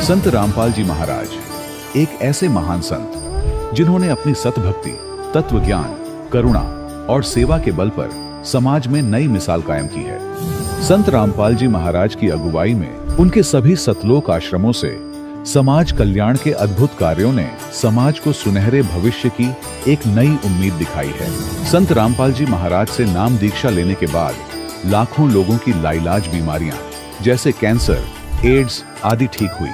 संत रामपाल जी महाराज एक ऐसे महान संत जिन्होंने अपनी सतभक्ति, तत्व ज्ञान, करुणा और सेवा के बल पर समाज में नई मिसाल कायम की है। संत रामपाल जी महाराज की अगुवाई में उनके सभी सतलोक आश्रमों से समाज कल्याण के अद्भुत कार्यों ने समाज को सुनहरे भविष्य की एक नई उम्मीद दिखाई है। संत रामपाल जी महाराज से नाम दीक्षा लेने के बाद लाखों लोगों की लाइलाज बीमारियां जैसे कैंसर, एड्स आदि ठीक हुई।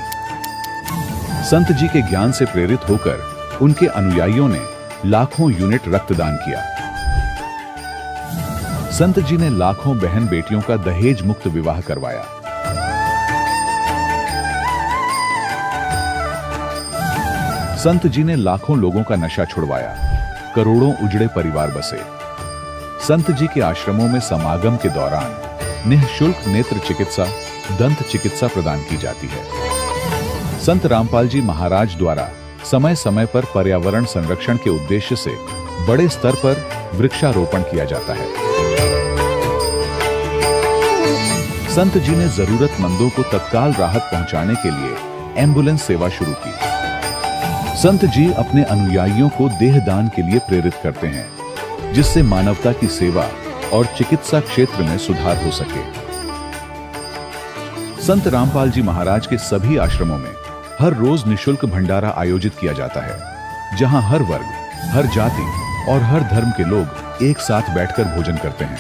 संत जी के ज्ञान से प्रेरित होकर उनके अनुयायियों ने लाखों यूनिट रक्तदान किया। संत जी ने लाखों बहन बेटियों का दहेज मुक्त विवाह करवाया। संत जी ने लाखों लोगों का नशा छुड़वाया, करोड़ों उजड़े परिवार बसे। संत जी के आश्रमों में समागम के दौरान निःशुल्क नेत्र चिकित्सा, दंत चिकित्सा प्रदान की जाती है। संत रामपाल जी महाराज द्वारा समय समय पर पर्यावरण संरक्षण के उद्देश्य से बड़े स्तर पर वृक्षारोपण किया जाता है। संत जी ने जरूरतमंदों को तत्काल राहत पहुंचाने के लिए एम्बुलेंस सेवा शुरू की। संत जी अपने अनुयायियों को देहदान के लिए प्रेरित करते हैं, जिससे मानवता की सेवा और चिकित्सा क्षेत्र में सुधार हो सके। संत रामपाल जी महाराज के सभी आश्रमों में हर रोज निःशुल्क भंडारा आयोजित किया जाता है, जहां हर वर्ग, हर जाति और हर धर्म के लोग एक साथ बैठकर भोजन करते हैं।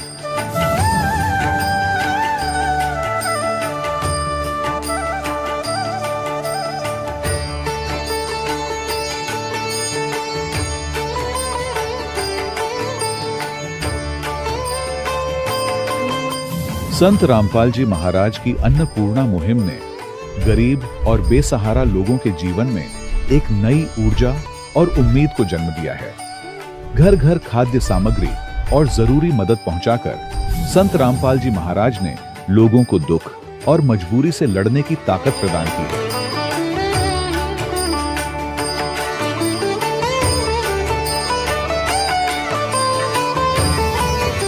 संत रामपाल जी महाराज की अन्नपूर्णा मुहिम ने गरीब और बेसहारा लोगों के जीवन में एक नई ऊर्जा और उम्मीद को जन्म दिया है। घर घर खाद्य सामग्री और जरूरी मदद पहुंचाकर संत रामपाल जी महाराज ने लोगों को दुख और मजबूरी से लड़ने की ताकत प्रदान की है।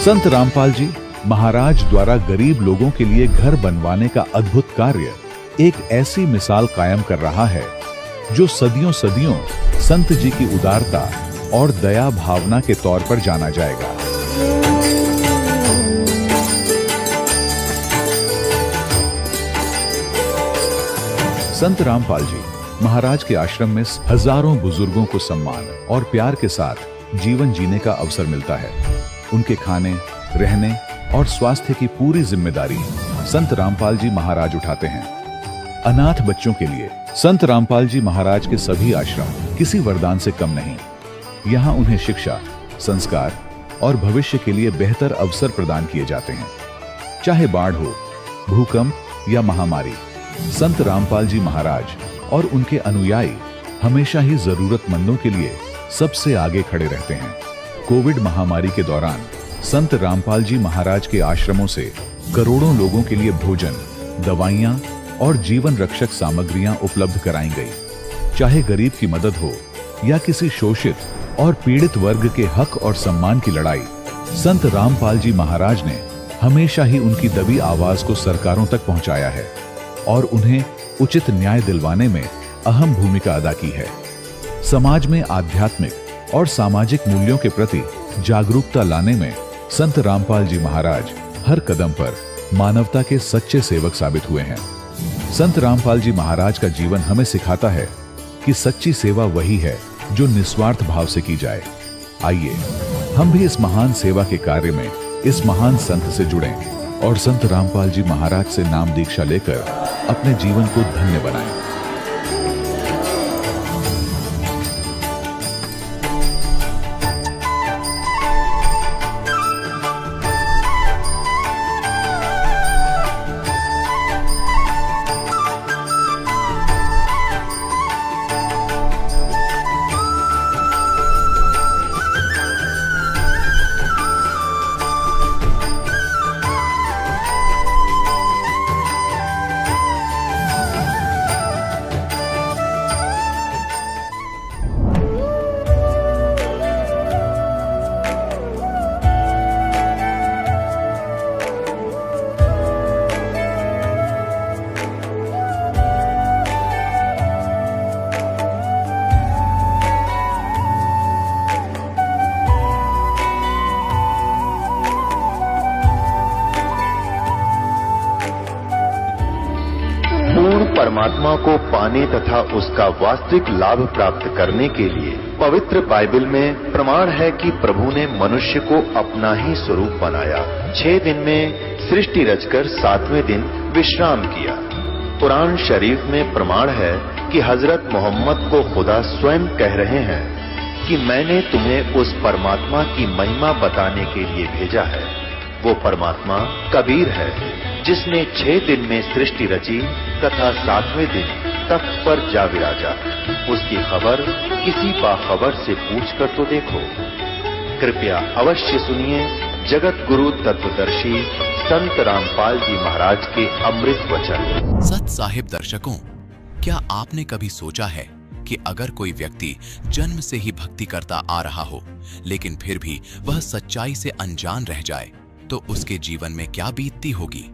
संत रामपाल जी महाराज द्वारा गरीब लोगों के लिए घर बनवाने का अद्भुत कार्य एक ऐसी मिसाल कायम कर रहा है जो सदियों सदियों संत जी की उदारता और दया भावना के तौर पर जाना जाएगा। संत रामपाल जी महाराज के आश्रम में हजारों बुजुर्गों को सम्मान और प्यार के साथ जीवन जीने का अवसर मिलता है। उनके खाने, रहने और स्वास्थ्य की पूरी जिम्मेदारी संत रामपाल जी महाराज उठाते हैं। अनाथ बच्चों के लिए संत रामपाल जी महाराज के सभी आश्रम किसी वरदान से कम नहीं। यहाँ उन्हें शिक्षा, संस्कार और भविष्य के लिए बेहतर अवसर प्रदान किए जाते हैं। चाहे बाढ़ हो, भूकंप या महामारी, संत रामपाल जी महाराज और उनके अनुयायी हमेशा ही जरूरतमंदों के लिए सबसे आगे खड़े रहते हैं। कोविड महामारी के दौरान संत रामपाल जी महाराज के आश्रमों से करोड़ों लोगों के लिए भोजन, दवाइयां और जीवन रक्षक सामग्रियां उपलब्ध कराई गई। चाहे गरीब की मदद हो या किसी शोषित और पीड़ित वर्ग के हक और सम्मान की लड़ाई, संत रामपाल जी महाराज ने हमेशा ही उनकी दबी आवाज को सरकारों तक पहुंचाया है और उन्हें उचित न्याय दिलवाने में अहम भूमिका अदा की है। समाज में आध्यात्मिक और सामाजिक मूल्यों के प्रति जागरूकता लाने में संत रामपाल जी महाराज हर कदम पर मानवता के सच्चे सेवक साबित हुए हैं। संत रामपाल जी महाराज का जीवन हमें सिखाता है कि सच्ची सेवा वही है जो निस्वार्थ भाव से की जाए। आइए हम भी इस महान सेवा के कार्य में इस महान संत से जुड़ें और संत रामपाल जी महाराज से नाम दीक्षा लेकर अपने जीवन को धन्य बनाएं। परमात्मा को पाने तथा उसका वास्तविक लाभ प्राप्त करने के लिए पवित्र बाइबल में प्रमाण है कि प्रभु ने मनुष्य को अपना ही स्वरूप बनाया। 6 दिन में सृष्टि रचकर 7वें दिन विश्राम किया। कुरान शरीफ में प्रमाण है कि हजरत मोहम्मद को खुदा स्वयं कह रहे हैं कि मैंने तुम्हें उस परमात्मा की महिमा बताने के लिए भेजा है। वो परमात्मा कबीर है जिसने 6 दिन में सृष्टि रची तथा 7वें दिन तख्त पर जा विराजा। उसकी खबर किसी बाखबर से पूछ कर तो देखो। कृपया अवश्य सुनिए जगत गुरु तत्वदर्शी संत रामपाल जी महाराज के अमृत वचन। सत साहिब दर्शकों, क्या आपने कभी सोचा है कि अगर कोई व्यक्ति जन्म से ही भक्ति करता आ रहा हो लेकिन फिर भी वह सच्चाई से अनजान रह जाए तो उसके जीवन में क्या बीतती होगी।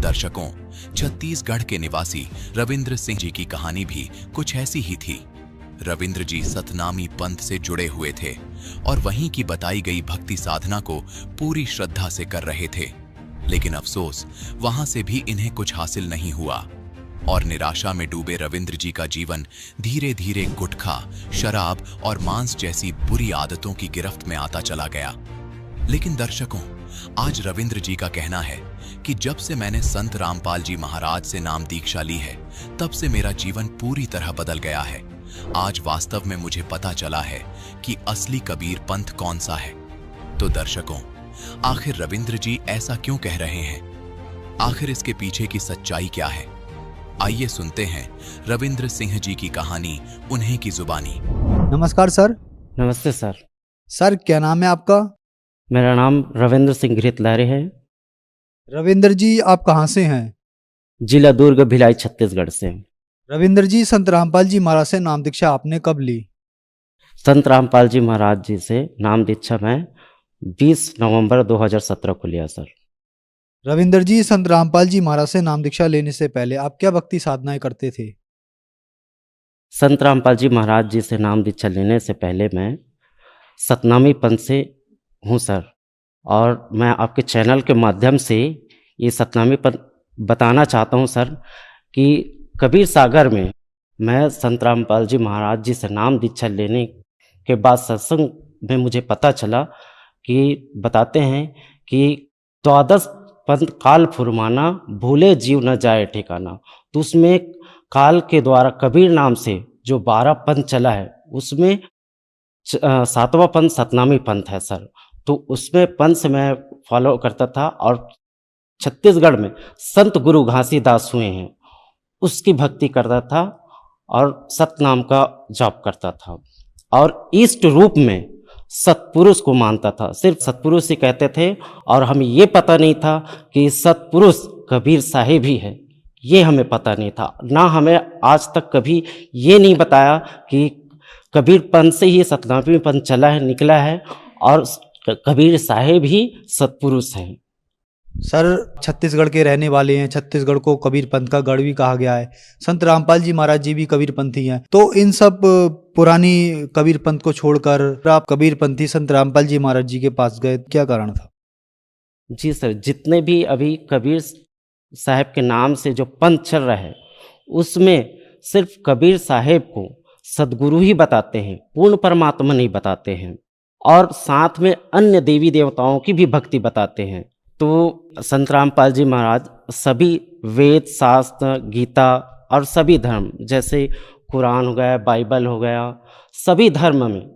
दर्शकों, छत्तीसगढ़ के निवासी रविंद्र सिंह जी की कहानी भी कुछ ऐसी ही थी। रविंद्र जी सतनामी पंथ से जुड़े हुए थे और वहीं की बताई गई भक्ति साधना को पूरी श्रद्धा से कर रहे थे, लेकिन अफसोस वहां से भी इन्हें कुछ हासिल नहीं हुआ और निराशा में डूबे रविंद्र जी का जीवन धीरे धीरे गुटखा, शराब और मांस जैसी बुरी आदतों की गिरफ्त में आता चला गया। लेकिन दर्शकों, आज रविंद्र जी का कहना है कि जब से मैंने संत रामपाल जी महाराज से नाम दीक्षा ली है तब से मेरा जीवन पूरी तरह बदल गया है। आज वास्तव में मुझे पता चला है कि असली कबीर पंथ कौन सा है। तो दर्शकों, आखिर रविंद्र जी ऐसा क्यों कह रहे हैं? आखिर इसके पीछे की सच्चाई क्या है? आइए सुनते हैं रविंद्र सिंह जी की कहानी उन्हीं की जुबानी। नमस्कार सर। नमस्ते सर। सर, क्या नाम है आपका? मेरा नाम रविंद्र सिंह घृतलारे है। रविंद्र जी, आप कहाँ से हैं? जिला दुर्ग, भिलाई, छत्तीसगढ़ से। रविंद्र जी, संत रामपाल जी महाराज से नाम दीक्षा आपने कब ली? संत रामपाल जी महाराज जी से नाम दीक्षा मैं 20 नवंबर 2017 को लिया सर। रविंद्र जी, संत रामपाल जी महाराज से नाम दीक्षा लेने से पहले आप क्या भक्ति साधनाएं करते थे? संत रामपाल जी महाराज जी से नाम दीक्षा लेने से पहले मैं सतनामी पंथ से हूँ सर, और मैं आपके चैनल के माध्यम से ये सतनामी पंथ बताना चाहता हूँ सर कि कबीर सागर में मैं संत रामपाल जी महाराज जी से नाम दीक्षा लेने के बाद सत्संग में मुझे पता चला कि बताते हैं कि 12 पंथ काल फुरमाना, भूले जीव न जाए ठिकाना। तो उसमें काल के द्वारा कबीर नाम से जो 12 पंथ चला है उसमें 7वां पंथ सतनामी पंथ है सर। तो उसमें पंथ से मैं फॉलो करता था और छत्तीसगढ़ में संत गुरु घासीदास हुए हैं उसकी भक्ति करता था और सतनाम का जाप करता था और इष्ट रूप में सतपुरुष को मानता था। सिर्फ सतपुरुष ही कहते थे और हमें ये पता नहीं था कि सतपुरुष कबीर साहिब ही है, ये हमें पता नहीं था। ना हमें आज तक कभी ये नहीं बताया कि कबीर पंथ से ही सतनामी पंथ चला है, निकला है और कबीर साहिब ही सतपुरुष हैं। सर, छत्तीसगढ़ के रहने वाले हैं, छत्तीसगढ़ को कबीर पंथ का गढ़ भी कहा गया है। संत रामपाल जी महाराज जी भी कबीर पंथी हैं, तो इन सब पुरानी कबीर पंथ को छोड़कर आप कबीर पंथी संत रामपाल जी महाराज जी के पास गए, क्या कारण था? जी सर, जितने भी अभी कबीर साहिब के नाम से जो पंथ चल रहा है उसमें सिर्फ कबीर साहिब को सदगुरु ही बताते हैं, पूर्ण परमात्मा नहीं बताते हैं, और साथ में अन्य देवी देवताओं की भी भक्ति बताते हैं। तो संत रामपाल जी महाराज सभी वेद, शास्त्र, गीता और सभी धर्म जैसे कुरान हो गया, बाइबल हो गया, सभी धर्म में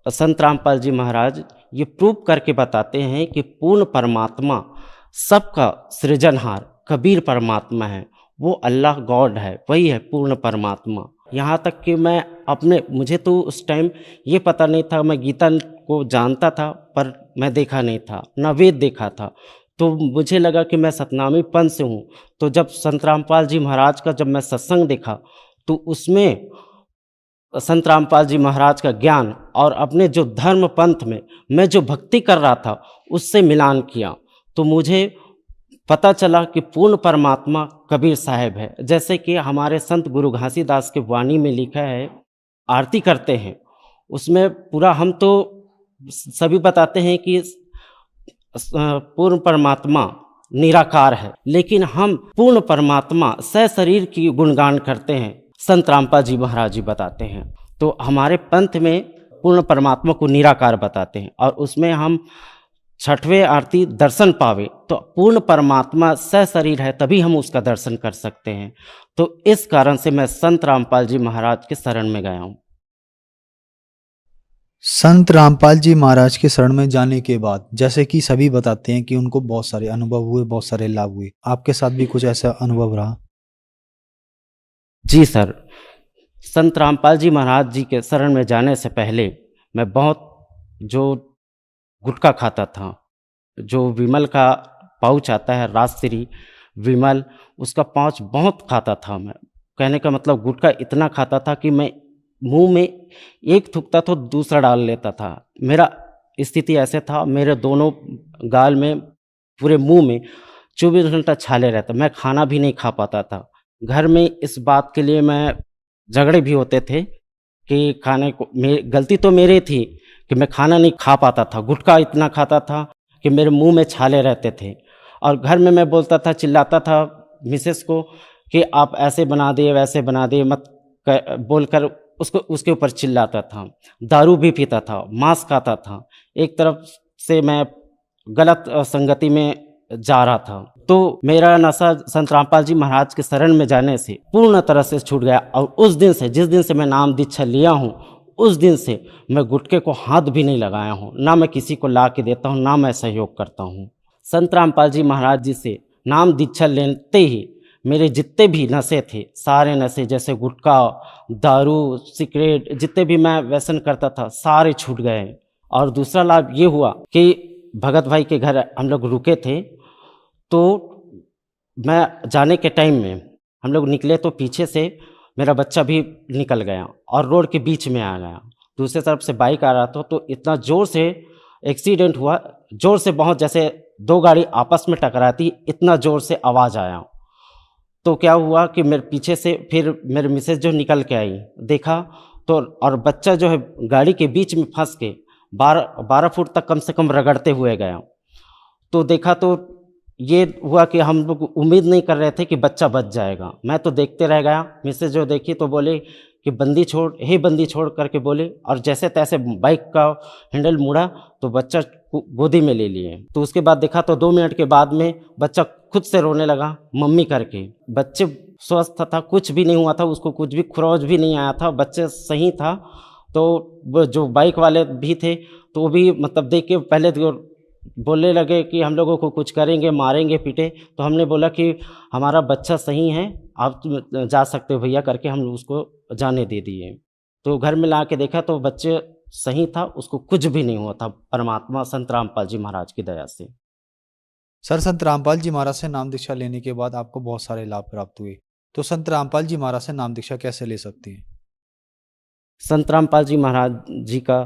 संत रामपाल जी महाराज ये प्रूव करके बताते हैं कि पूर्ण परमात्मा, सबका सृजनहार कबीर परमात्मा है। वो अल्लाह गॉड है, वही है पूर्ण परमात्मा। यहाँ तक कि मैं मुझे तो उस टाइम ये पता नहीं था, मैं गीता को जानता था पर मैं देखा नहीं था, ना वेद देखा था। तो मुझे लगा कि मैं सतनामी पंथ से हूँ। तो जब संत रामपाल जी महाराज का जब मैं सत्संग देखा तो उसमें संत रामपाल जी महाराज का ज्ञान और अपने जो धर्म पंथ में मैं जो भक्ति कर रहा था उससे मिलान किया, तो मुझे पता चला कि पूर्ण परमात्मा कबीर साहिब है। जैसे कि हमारे संत गुरु घासीदास के वाणी में लिखा है, आरती करते हैं उसमें पूरा हम तो सभी बताते हैं कि पूर्ण परमात्मा निराकार है, लेकिन हम पूर्ण परमात्मा सशरीर की गुणगान करते हैं, संत रामपाल जी महाराज जी बताते हैं। तो हमारे पंथ में पूर्ण परमात्मा को निराकार बताते हैं, और उसमें हम छठवें आरती दर्शन पावे तो पूर्ण परमात्मा सशरीर है, तभी हम उसका दर्शन कर सकते हैं। तो इस कारण से मैं संत रामपाल जी महाराज के शरण में गया हूँ। संत रामपाल जी महाराज के शरण में जाने के बाद जैसे कि सभी बताते हैं कि उनको बहुत सारे अनुभव हुए, बहुत सारे लाभ हुए, आपके साथ भी कुछ ऐसा अनुभव रहा? जी सर, संत रामपाल जी महाराज जी के शरण में जाने से पहले मैं बहुत जो गुटखा खाता था, जो विमल का पाउच आता है राजश्री विमल, उसका पाउच बहुत खाता था मैं। कहने का मतलब गुटखा इतना खाता था कि मैं मुंह में एक थूकता तो दूसरा डाल लेता था। मेरा स्थिति ऐसे था, मेरे दोनों गाल में, पूरे मुंह में 24 घंटा छाले रहता, मैं खाना भी नहीं खा पाता था। घर में इस बात के लिए मैं झगड़े भी होते थे कि खाने को, गलती तो मेरी थी कि मैं खाना नहीं खा पाता था। गुटखा इतना खाता था कि मेरे मुंह में छाले रहते थे, और घर में मैं बोलता था, चिल्लाता था मिसेस को कि आप ऐसे बना दिए, वैसे बना दिए मत बोलकर उसको, उसके ऊपर चिल्लाता था। दारू भी पीता था, मांस खाता था। एक तरफ से मैं गलत संगति में जा रहा था। तो मेरा नशा संत रामपाल जी महाराज के शरण में जाने से पूर्ण तरह से छूट गया, और उस दिन से, जिस दिन से मैं नाम दीक्षा लिया हूँ, उस दिन से मैं गुटखे को हाथ भी नहीं लगाया हूँ, ना मैं किसी को ला के देता हूँ, ना मैं सहयोग करता हूँ। संत रामपाल जी महाराज जी से नाम दीक्षा लेते ही मेरे जितने भी नशे थे, सारे नशे, जैसे गुटखा, दारू, सिगरेट, जितने भी मैं व्यसन करता था, सारे छूट गए। और दूसरा लाभ ये हुआ कि भगत भाई के घर हम लोग रुके थे, तो मैं जाने के टाइम में हम लोग निकले तो पीछे से मेरा बच्चा भी निकल गया और रोड के बीच में आ गया। दूसरी तरफ से बाइक आ रहा था, तो इतना ज़ोर से एक्सीडेंट हुआ, ज़ोर से बहुत, जैसे दो गाड़ी आपस में टकराती, इतना ज़ोर से आवाज़ आया। तो क्या हुआ कि मेरे पीछे से फिर मेरे मिसेज जो निकल के आई, देखा तो, और बच्चा जो है गाड़ी के बीच में फंस के 12 फुट तक कम से कम रगड़ते हुए गया। तो देखा तो ये हुआ कि हम लोग उम्मीद नहीं कर रहे थे कि बच्चा बच जाएगा। मैं तो देखते रह गया। मिसेज जो देखी तो बोले कि बंदी छोड़, हे बंदी छोड़ करके बोले, और जैसे तैसे बाइक का हैंडल मुड़ा तो बच्चा गोदी में ले लिए। तो उसके बाद देखा तो 2 मिनट के बाद में बच्चा खुद से रोने लगा, मम्मी करके। बच्चे स्वस्थ था, कुछ भी नहीं हुआ था, उसको कुछ भी खरोच भी नहीं आया था, बच्चे सही था। तो वो जो बाइक वाले भी थे तो वो भी मतलब देख के पहले तो बोलने लगे कि हम लोगों को कुछ करेंगे, मारेंगे, पीटे। तो हमने बोला कि हमारा बच्चा सही है, आप जा सकते हो भैया करके हम उसको जाने दे दिए। तो घर में ला के देखा तो बच्चे सही था, उसको कुछ भी नहीं हुआ था, परमात्मा संत रामपाल जी महाराज की दया से। सर, संत रामपाल जी महाराज से नाम दीक्षा लेने के बाद आपको बहुत सारे लाभ प्राप्त हुए, तो संत रामपाल जी महाराज से नाम दीक्षा कैसे ले सकते हैं? संत रामपाल जी महाराज जी का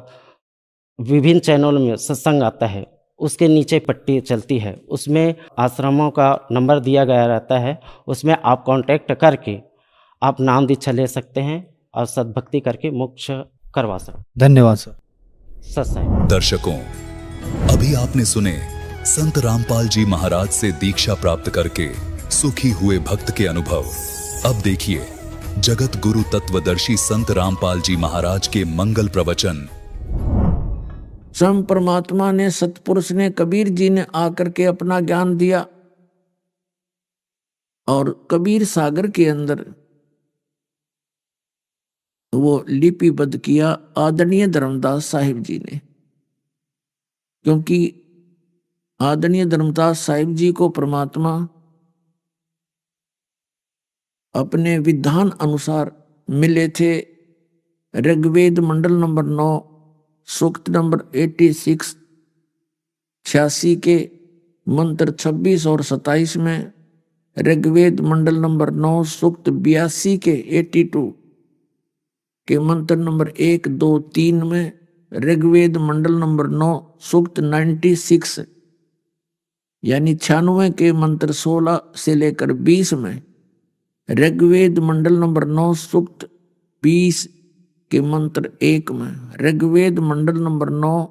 विभिन्न चैनलों में सत्संग आता है, उसके नीचे पट्टी चलती है, उसमें आश्रमों का नंबर दिया गया रहता है, उसमें आप कांटेक्ट करके आप नाम दीक्षा ले सकते हैं और सद्भक्ति करके मोक्ष करवा सकते हैं। धन्यवाद सर। सत्संग दर्शकों, अभी आपने सुने संत रामपाल जी महाराज से दीक्षा प्राप्त करके सुखी हुए भक्त के अनुभव। अब देखिए जगत गुरु तत्वदर्शी संत रामपाल जी महाराज के मंगल प्रवचन। स्वयं परमात्मा ने, सतपुरुष ने, कबीर जी ने आकर के अपना ज्ञान दिया, और कबीर सागर के अंदर वो लिपिबद्ध किया आदरणीय धर्मदास साहिब जी ने। क्योंकि आदरणीय धर्मदास साहिब जी को परमात्मा अपने विधान अनुसार मिले थे। ऋग्वेद मंडल नंबर 9 सूक्त नंबर 86 86 के मंत्र 26 और 27 में, ऋग्वेद मंडल नंबर 9 सूक्त 82 के 82 के मंत्र नंबर 1, 2, 3 में, ऋग्वेद मंडल नंबर 9 सूक्त 96 यानी 96 के मंत्र 16 से लेकर 20 में, ऋग्वेद मंडल नंबर 9 सूक्त 20 के मंत्र 1 में, ऋग्वेद मंडल नंबर 9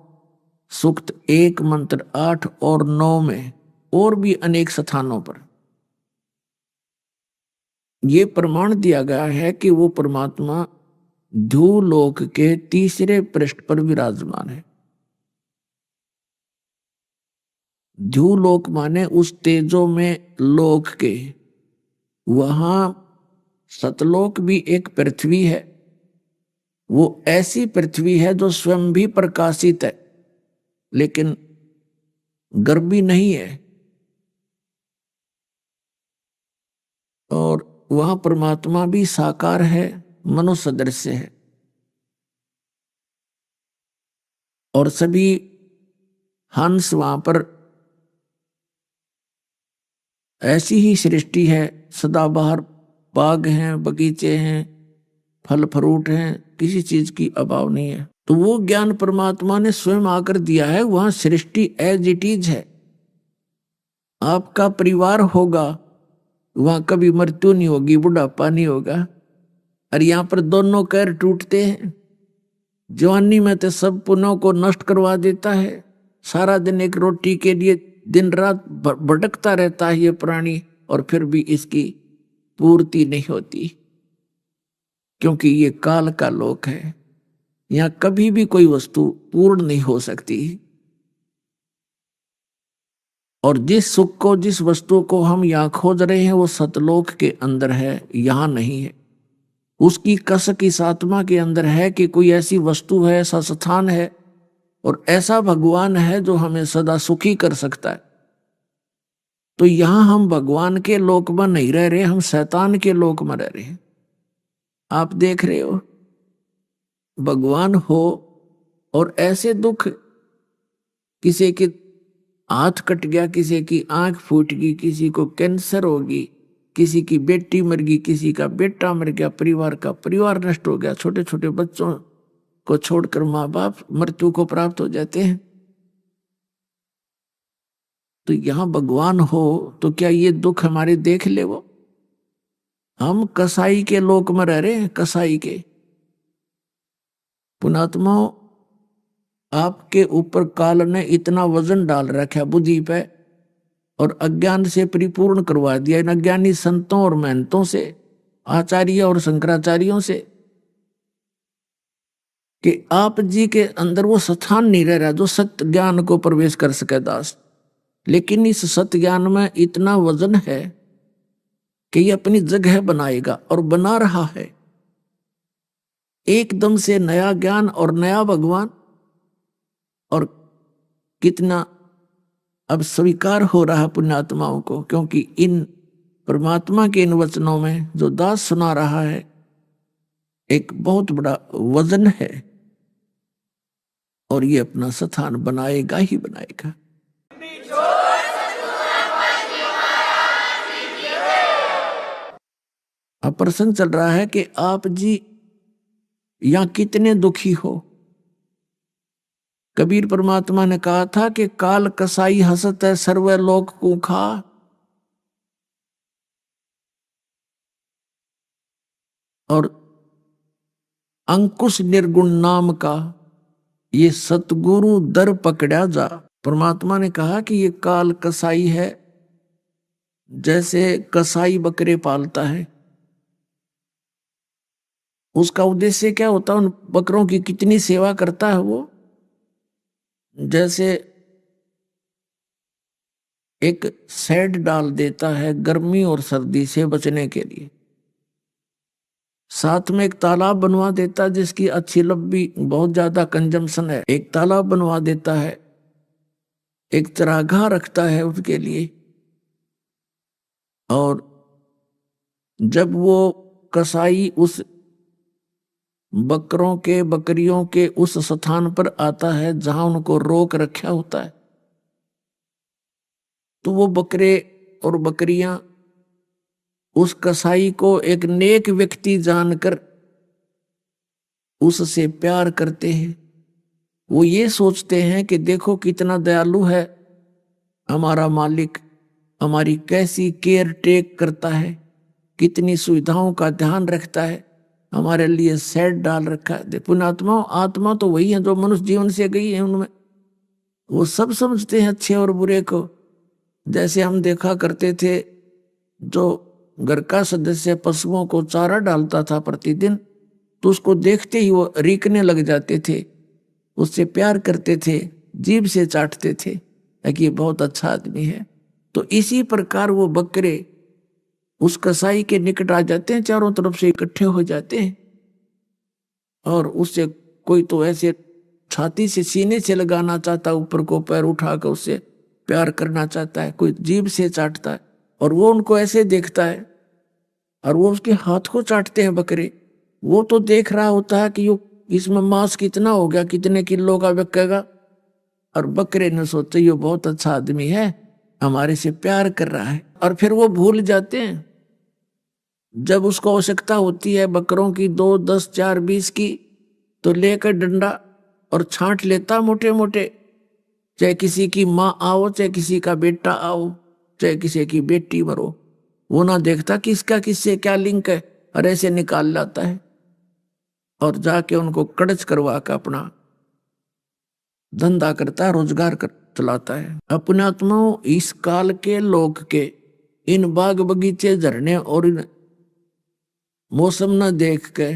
सूक्त 1 मंत्र 8 और 9 में, और भी अनेक स्थानों पर ये प्रमाण दिया गया है कि वो परमात्मा ध्रुवलोक के तीसरे पृष्ठ पर विराजमान है। ध्रुवलोक माने उस तेजो में लोक के, वहां सतलोक भी एक पृथ्वी है। वो ऐसी पृथ्वी है जो स्वयं भी प्रकाशित है लेकिन गर्भी नहीं है, और वह परमात्मा भी साकार है, मनुष्य सदृश्य है। और सभी हंस वहां पर ऐसी ही सृष्टि है, सदाबहार बाग हैं, बगीचे हैं, फल फ्रूट हैं, किसी चीज की अभाव नहीं है। तो वो ज्ञान परमात्मा ने स्वयं आकर दिया है। वहां सृष्टि एज इट इज है। आपका परिवार होगा, वहां कभी मृत्यु नहीं होगी, बुढ़ापा नहीं होगा। और यहाँ पर दोनों पैर टूटते हैं। जवानी में तो सब पुनों को नष्ट करवा देता है। सारा दिन एक रोटी के लिए दिन रात भटकता रहता है ये प्राणी, और फिर भी इसकी पूर्ति नहीं होती, क्योंकि ये काल का लोक है। यहाँ कभी भी कोई वस्तु पूर्ण नहीं हो सकती। और जिस सुख को, जिस वस्तु को हम यहाँ खोज रहे हैं वो सतलोक के अंदर है, यहाँ नहीं है। उसकी कसक इस आत्मा के अंदर है कि कोई ऐसी वस्तु है, ऐसा स्थान है और ऐसा भगवान है जो हमें सदा सुखी कर सकता है। तो यहां हम भगवान के लोक में नहीं रह रहे, हम शैतान के लोक में रह रहे हैं। आप देख रहे हो, भगवान हो और ऐसे दुख, किसी के हाथ कट गया, किसी की आंख फूट गई, किसी को कैंसर होगी, किसी की बेटी मर गई, किसी का बेटा मर गया, परिवार का परिवार नष्ट हो गया, छोटे छोटे बच्चों को छोड़कर माँ बाप मृत्यु को प्राप्त हो जाते हैं। तो यहां भगवान हो तो क्या ये दुख हमारे देख ले वो? हम कसाई के लोक में रह रहे हैं, कसाई के। पुणात्मा, आपके ऊपर काल ने इतना वजन डाल रखा बुद्धि पे और अज्ञान से परिपूर्ण करवा दिया इन अज्ञानी संतों और महंतों से, आचार्य और शंकराचार्यों से, कि आप जी के अंदर वो स्थान नहीं रह रहा जो सत्य ज्ञान को प्रवेश कर सके दास। लेकिन इस सत्य ज्ञान में इतना वजन है कि ये अपनी जगह बनाएगा और बना रहा है। एकदम से नया ज्ञान और नया भगवान, और कितना अब स्वीकार हो रहा पुण्यात्माओं को, क्योंकि इन परमात्मा के इन वचनों में जो दास सुना रहा है एक बहुत बड़ा वजन है, और ये अपना स्थान बनाएगा ही बनाएगा। अब प्रसंग चल रहा है कि आप जी यहां कितने दुखी हो। कबीर परमात्मा ने कहा था कि काल कसाई हसत है सर्व लोक को खा। और अंकुश निर्गुण नाम का ये सतगुरु दर पकड़ा जा। परमात्मा ने कहा कि ये काल कसाई है, जैसे कसाई बकरे पालता है। उसका उद्देश्य क्या होता है? उन बकरों की कितनी सेवा करता है वो। जैसे एक शेड डाल देता है गर्मी और सर्दी से बचने के लिए, साथ में एक तालाब बनवा देता है जिसकी अच्छी लंबी बहुत ज्यादा कंजम्पशन है, एक तालाब बनवा देता है, एक चरागाह रखता है उसके लिए। और जब वो कसाई उस बकरों के बकरियों के उस स्थान पर आता है जहां उनको रोक रखा होता है, तो वो बकरे और बकरियां उस कसाई को एक नेक व्यक्ति जानकर उससे प्यार करते हैं। वो ये सोचते हैं कि देखो कितना दयालु है हमारा मालिक, हमारी कैसी केयर टेक करता है, कितनी सुविधाओं का ध्यान रखता है, हमारे लिए शेड डाल रखा है। पुण्यात्मा, आत्मा तो वही है जो मनुष्य जीवन से गई है, उनमें वो सब समझते हैं अच्छे और बुरे को। जैसे हम देखा करते थे, जो घर का सदस्य पशुओं को चारा डालता था प्रतिदिन, तो उसको देखते ही वो रीकने लग जाते थे, उससे प्यार करते थे, जीभ से चाटते थे कि ये बहुत अच्छा आदमी है। तो इसी प्रकार वो बकरे उस कसाई के निकट आ जाते हैं, चारों तरफ से इकट्ठे हो जाते हैं, और उससे कोई तो ऐसे छाती से सीने से लगाना चाहता है, ऊपर को पैर उठाकर उससे प्यार करना चाहता है, कोई जीभ से चाटता है, और वो उनको ऐसे देखता है और वो उसके हाथ को चाटते हैं बकरे। वो तो देख रहा होता है कि यो इसमें मांस कितना हो गया, कितने किलो का बिकेगा, और बकरे ने सोचा ये बहुत अच्छा आदमी है, हमारे से प्यार कर रहा है। और फिर वो भूल जाते हैं, जब उसको आवश्यकता होती है बकरों की 2, 10, 4, 20 की, तो लेकर डंडा और छांट लेता मोटे मोटे, चाहे किसी की माँ आओ, चाहे किसी का बेटा आओ, चाहे किसी की बेटी मरो, वो ना देखता किसका किससे क्या लिंक है, और ऐसे निकाल लाता है और जाके उनको कड़च करवा कर अपना धंधा करता है, रोजगार चलाता है। अपने आत्माओं, इस काल के लोक के इन बाग बगीचे, झरने और इन मौसम न देख के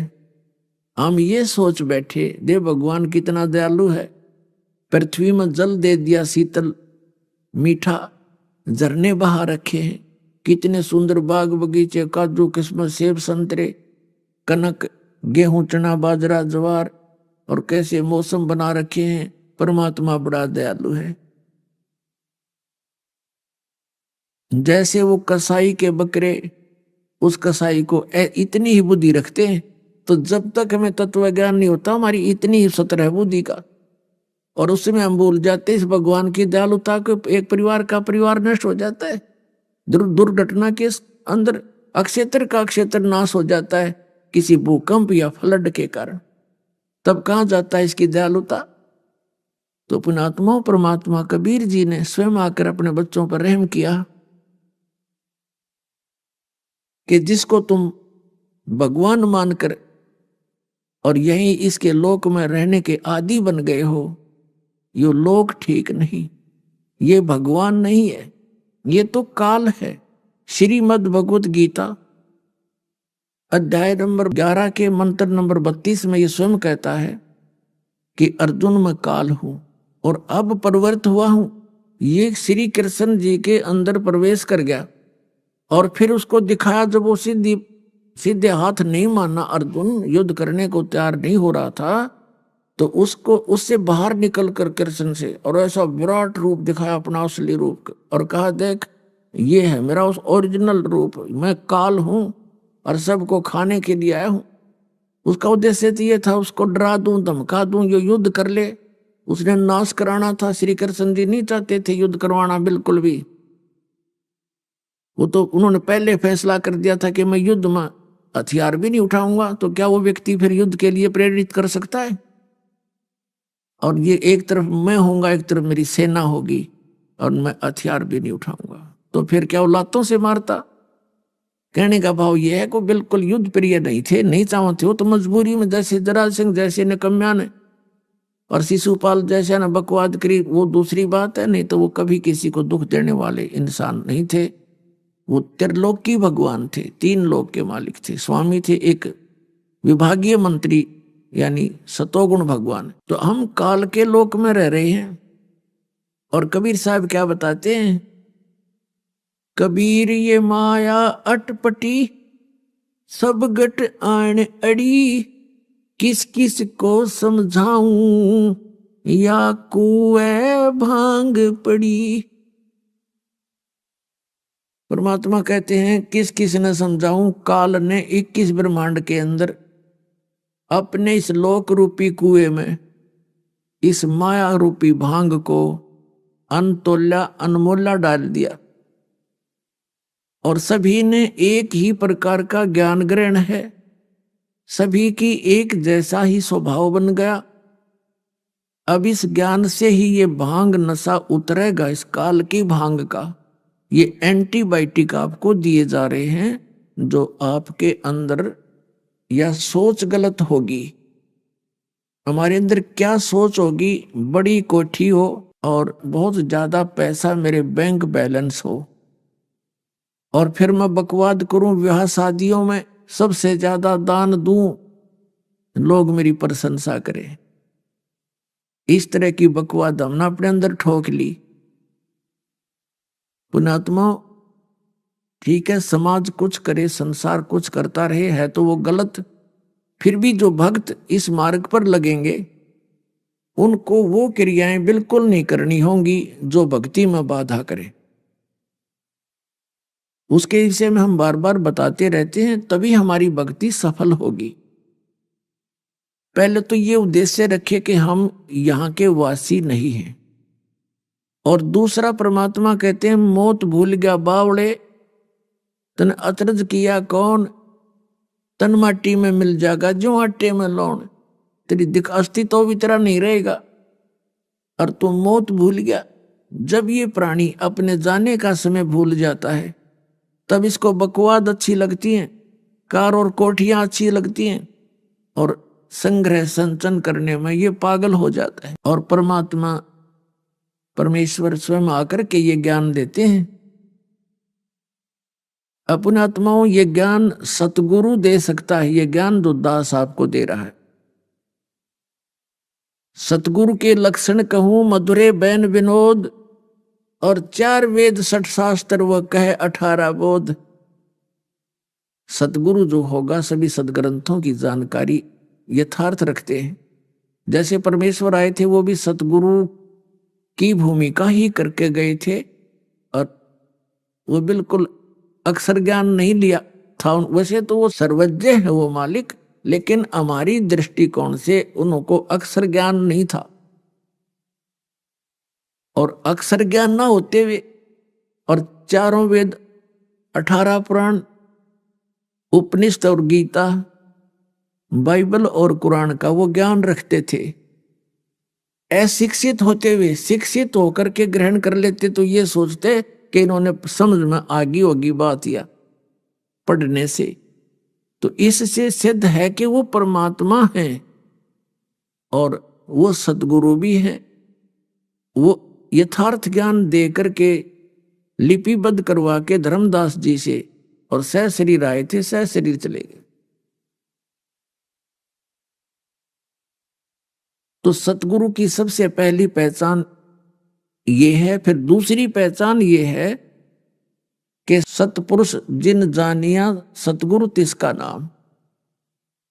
हम ये सोच बैठे, दे भगवान कितना दयालु है, पृथ्वी में जल दे दिया शीतल मीठा, झरने बहा रखे हैं, कितने सुंदर बाग बगीचे, काजू किस्मत, सेब संतरे, कनक, गेहूं, चना, बाजरा, ज्वार, और कैसे मौसम बना रखे हैं। परमात्मा बड़ा दयालु है। जैसे वो कसाई के बकरे उस कसाई को इतनी ही बुद्धि रखते हैं, तो जब तक हमें तत्व ज्ञान नहीं होता, हमारी इतनी ही सत्र है बुद्धि का, और उसमें हम भूल जाते हैं इस भगवान की दयालुता को। एक परिवार का परिवार नष्ट हो जाता है, दुर्घटना के अंदर अक्षेत्र का अक्षेत्र नाश हो जाता है किसी भूकंप या फ्लड के कारण, तब कहाँ जाता है इसकी दयालुता। तो पुण्यात्मा परमात्मा कबीर जी ने स्वयं आकर अपने बच्चों पर रहम किया कि जिसको तुम भगवान मानकर और यहीं इसके लोक में रहने के आदी बन गए हो, ये लोक ठीक नहीं, ये भगवान नहीं है, ये तो काल है। श्रीमद् भगवत गीता अध्याय नंबर 11 के मंत्र नंबर 32 में ये स्वयं कहता है कि अर्जुन मैं काल हूं और अब परिवर्त हुआ हूं। ये श्री कृष्ण जी के अंदर प्रवेश कर गया और फिर उसको दिखाया, जब वो सीधे हाथ नहीं माना, अर्जुन युद्ध करने को तैयार नहीं हो रहा था, तो उसको उससे बाहर निकल कर कृष्ण से और ऐसा विराट रूप दिखाया, अपना असली रूप, और कहा देख ये है मेरा उस ओरिजिनल रूप, मैं काल हूं और सबको खाने के लिए आया हूं। उसका उद्देश्य तो ये था उसको डरा दूं, धमका दूं, ये युद्ध कर ले, उसने नाश कराना था। श्री कृष्ण जी नहीं चाहते थे युद्ध करवाना बिल्कुल भी, वो तो उन्होंने पहले फैसला कर दिया था कि मैं युद्ध में हथियार भी नहीं उठाऊंगा। तो क्या वो व्यक्ति फिर युद्ध के लिए प्रेरित कर सकता है? और ये एक तरफ मैं होऊंगा, एक तरफ मेरी सेना होगी, और मैं हथियार भी नहीं उठाऊंगा, तो फिर क्या वो लातों से मारता? कहने का भाव ये है कि बिल्कुल युद्ध प्रिय नहीं थे, नहीं चाहते हो, तो मजबूरी में जैसे जरासंध जैसे निकम्या ने और शिशुपाल जैसे ने बकवाद करी, वो दूसरी बात है, नहीं तो वो कभी किसी को दुख देने वाले इंसान नहीं थे। वो त्रिलोकी भगवान थे, 3 लोक के मालिक थे, स्वामी थे, एक विभागीय मंत्री यानी सतोगुण भगवान। तो हम काल के लोक में रह रहे हैं। और कबीर साहब क्या बताते हैं, कबीर ये माया अटपटी सब गट आन अड़ी, किस किस को समझाऊं या कुएं भांग पड़ी। परमात्मा कहते हैं किस किस ने समझाऊं, काल ने 21 ब्रह्मांड के अंदर अपने इस लोक रूपी कुएं में इस माया रूपी भांग को अनतोल्या अनमोला डाल दिया, और सभी ने एक ही प्रकार का ज्ञान ग्रहण है, सभी की एक जैसा ही स्वभाव बन गया। अब इस ज्ञान से ही ये भांग नशा उतरेगा, इस काल की भांग का। ये एंटीबायोटिक आपको दिए जा रहे हैं, जो आपके अंदर या सोच गलत होगी, हमारे अंदर क्या सोच होगी, बड़ी कोठी हो और बहुत ज्यादा पैसा मेरे बैंक बैलेंस हो और फिर मैं बकवाद करूं, विवाह शादियों में सबसे ज्यादा दान दूं, लोग मेरी प्रशंसा करें। इस तरह की बकवाद हमने अपने अंदर ठोक ली। पुण्यात्मा, ठीक है, समाज कुछ करे, संसार कुछ करता रहे, है तो वो गलत, फिर भी जो भक्त इस मार्ग पर लगेंगे उनको वो क्रियाएं बिल्कुल नहीं करनी होंगी जो भक्ति में बाधा करे। उसके विषय में हम बार बार बताते रहते हैं, तभी हमारी भक्ति सफल होगी। पहले तो ये उद्देश्य रखे कि हम यहाँ के वासी नहीं हैं, और दूसरा परमात्मा कहते हैं मौत भूल गया बावड़े, तन अचरज किया कौन, तन माटी में मिल जाएगा जो आटे में लौन, तेरी दिख अस्तित्व भी तेरा नहीं रहेगा और तू मौत भूल गया। जब ये प्राणी अपने जाने का समय भूल जाता है तब इसको बकवाद अच्छी लगती हैं, कार और कोठियां अच्छी लगती हैं, और संग्रह संचन करने में ये पागल हो जाता है। और परमात्मा परमेश्वर स्वयं आकर के ये ज्ञान देते हैं। अपने आत्माओं, ये ज्ञान सतगुरु दे सकता है, ये ज्ञान जो दास आपको दे रहा है। सतगुरु के लक्षण कहूं मधुरे बैन विनोद, और 4 वेद 6 शास्त्र वह कहे 18 बोध। सतगुरु जो होगा सभी सदग्रंथों की जानकारी यथार्थ रखते हैं। जैसे परमेश्वर आए थे वो भी सतगुरु की भूमिका ही करके गए थे, और वो बिल्कुल अक्षर ज्ञान नहीं लिया था। वैसे तो वो सर्वज्ञ है वो मालिक, लेकिन हमारी दृष्टिकोण से उनको अक्षर ज्ञान नहीं था। और अक्षर ज्ञान ना होते हुए और 4 वेद 18 पुराण उपनिषद और गीता बाइबल और कुरान का वो ज्ञान रखते थे। अशिक्षित होते हुए शिक्षित होकर के ग्रहण कर लेते तो ये सोचते कि इन्होंने समझ में आगी होगी बात या पढ़ने से। तो इससे सिद्ध है कि वो परमात्मा है और वो सद्गुरु भी है। वो यथार्थ ज्ञान दे करके लिपिबद्ध करवा के धर्मदास जी से, और सह शरीर आए थे सह शरीर चले गए। तो सतगुरु की सबसे पहली पहचान ये है। फिर दूसरी पहचान ये है कि सतपुरुष जिन जानिया सतगुरु तिसका नाम।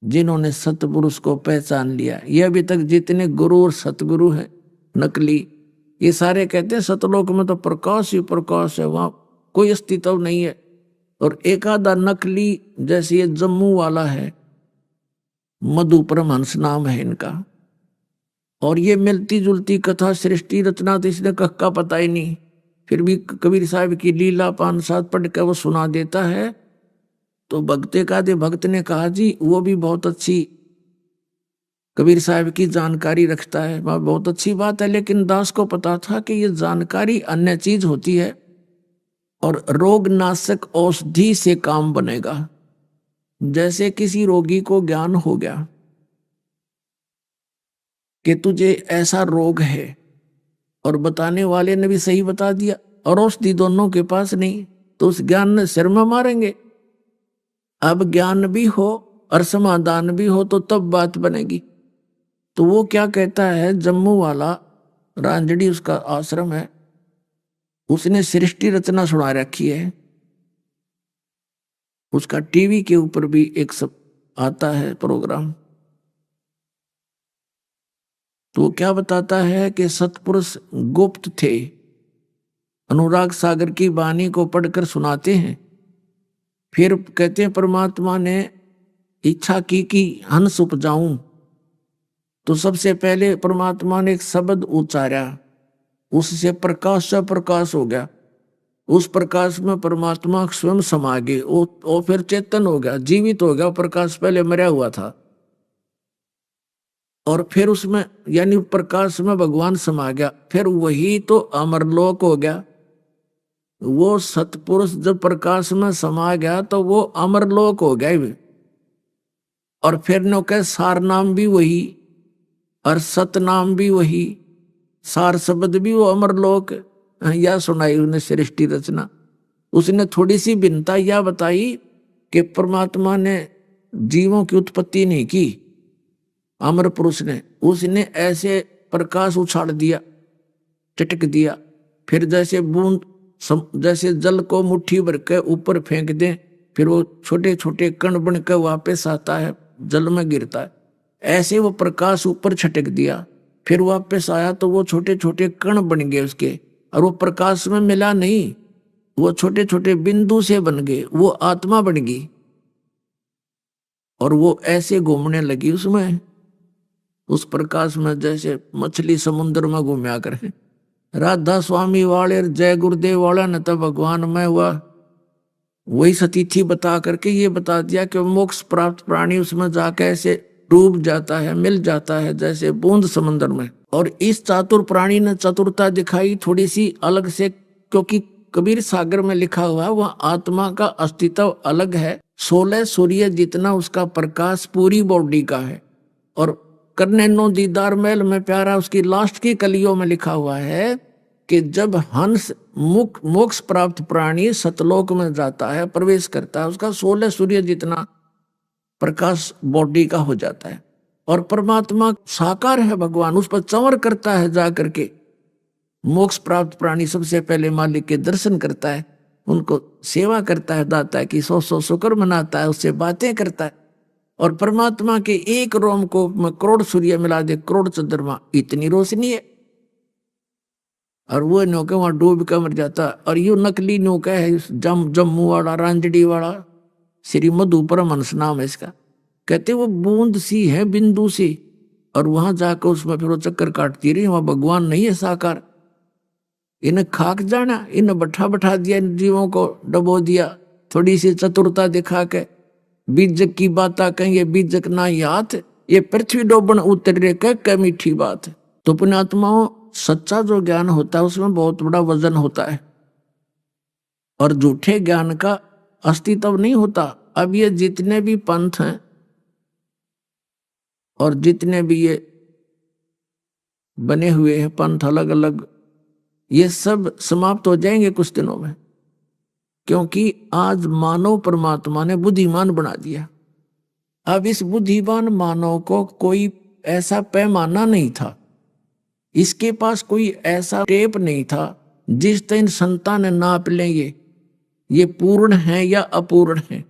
जिन्होंने सतपुरुष को पहचान लिया, ये अभी तक जितने गुरु और सतगुरु हैं नकली, ये सारे कहते हैं सतलोक में तो प्रकाश ही प्रकाश है, वहां कोई अस्तित्व नहीं है। और एक आधा नकली, जैसे ये जम्मू वाला है मधु परमहंस नाम है इनका, और ये मिलती जुलती कथा सृष्टि रचना तो इसने कक्का पता ही नहीं, फिर भी कबीर साहब की लीला 5-7 पढ़ कर वो सुना देता है। तो भक्ते का दे भक्त ने कहा जी वो भी बहुत अच्छी कबीर साहब की जानकारी रखता है, वह बहुत अच्छी बात है। लेकिन दास को पता था कि ये जानकारी अन्य चीज होती है और रोग नाशक औषधि से काम बनेगा। जैसे किसी रोगी को ज्ञान हो गया कि तुझे ऐसा रोग है, और बताने वाले ने भी सही बता दिया, और औषधि दोनों के पास नहीं, तो उस ज्ञान ने सिर में मारेंगे। अब ज्ञान भी हो और समाधान भी हो तो तब बात बनेगी। तो वो क्या कहता है, जम्मू वाला रांझड़ी उसका आश्रम है, उसने सृष्टि रचना सुना रखी है। उसका टीवी के ऊपर भी एक सब आता है प्रोग्राम। तो वो क्या बताता है कि सतपुरुष गुप्त थे, अनुराग सागर की वाणी को पढ़कर सुनाते हैं। फिर कहते हैं परमात्मा ने इच्छा की कि हंस उपजाऊं, तो सबसे पहले परमात्मा ने एक शब्द उच्चारा, उससे प्रकाश से प्रकाश हो गया। उस प्रकाश में परमात्मा स्वयं समा गए, वो फिर चेतन हो गया, जीवित हो गया। प्रकाश पहले मरा हुआ था, और फिर उसमें यानी प्रकाश में भगवान समा गया। फिर वही तो अमरलोक हो गया। वो सतपुरुष जब प्रकाश में समा गया तो वो अमरलोक हो गया। और फिर नो कह सार नाम भी वही और सत नाम भी वही, सार शब्द भी वो अमरलोक या सुनाई उन्हें सृष्टि रचना। उसने थोड़ी सी भिन्नता यह बताई कि परमात्मा ने जीवों की उत्पत्ति नहीं की, अमर पुरुष ने, उसने ऐसे प्रकाश उछाल दिया, चटक दिया, फिर जैसे बूंद, जैसे जल को मुट्ठी भर के ऊपर फेंक दें, फिर वो छोटे छोटे कण बन कर वापस आता है, जल में गिरता है, ऐसे वो प्रकाश ऊपर छटक दिया, फिर वापस आया तो वो छोटे छोटे कण बन गए उसके, और वो प्रकाश में मिला नहीं, वो छोटे छोटे बिंदु से बन गए, वो आत्मा बन गई, और वो ऐसे घूमने लगी उसमें, उस प्रकाश में, जैसे मछली समुद्र में घूमया करे। राधा स्वामी वाले जय गुरुदेव वाला ने तो भगवान में वह वही सतीथि बता करके ये बता दिया कि मोक्ष प्राप्त प्राणी उसमें जाकर ऐसे डूब जाता है, मिल जाता है जैसे बूंद समंदर में। और इस चातुर प्राणी ने चतुरता दिखाई थोड़ी सी अलग से, क्योंकि कबीर सागर में लिखा हुआ है वह आत्मा का अस्तित्व अलग है, 16 सूर्य जितना उसका प्रकाश पूरी बॉडी का है। और करने नो दीदार महल में प्यारा उसकी लास्ट की कलियों में लिखा हुआ है कि जब हंस मोक्ष प्राप्त प्राणी सतलोक में जाता है, प्रवेश करता है, उसका 16 सूर्य जितना प्रकाश बॉडी का हो जाता है। और परमात्मा साकार है भगवान, उस पर चंवर करता है, जा करके मोक्ष प्राप्त प्राणी सबसे पहले मालिक के दर्शन करता है, उनको सेवा करता है, दाता की 100 शुक्र मनाता है, उससे बातें करता है। और परमात्मा के एक रोम को करोड़ सूर्य मिला दे, करोड़ चंद्रमा, इतनी रोशनी है, और वो नौका वहां डूब कर मर जाता। और ये नकली नौका है जम्मू वाला, रांजड़ी वाला, श्री मधु परमहंस नाम है इसका, कहते वो बूंद सी है, बिंदु सी, और वहां जाकर उसमें फिर वो चक्कर काटती रही, वहां भगवान नहीं है साकार। इन्हें खाक जाना, इन्हें बैठा दिया, इन जीवों को डबो दिया, थोड़ी सी चतुरता दिखा के बीजक की बात कहेंगे, बीजक ना याद, ये पृथ्वी डोबन उतरे के मीठी बात। तो पुण्यात्माओं, सच्चा जो ज्ञान होता है उसमें बहुत बड़ा वजन होता है, और झूठे ज्ञान का अस्तित्व नहीं होता। अब ये जितने भी पंथ हैं और जितने भी ये बने हुए हैं पंथ अलग अलग, ये सब समाप्त हो जाएंगे कुछ दिनों में, क्योंकि आज मानव परमात्मा ने बुद्धिमान बना दिया। अब इस बुद्धिमान मानव को कोई ऐसा पैमाना नहीं था, इसके पास कोई ऐसा टेप नहीं था जिस तरह संतान नाप लेंगे ये पूर्ण है या अपूर्ण है।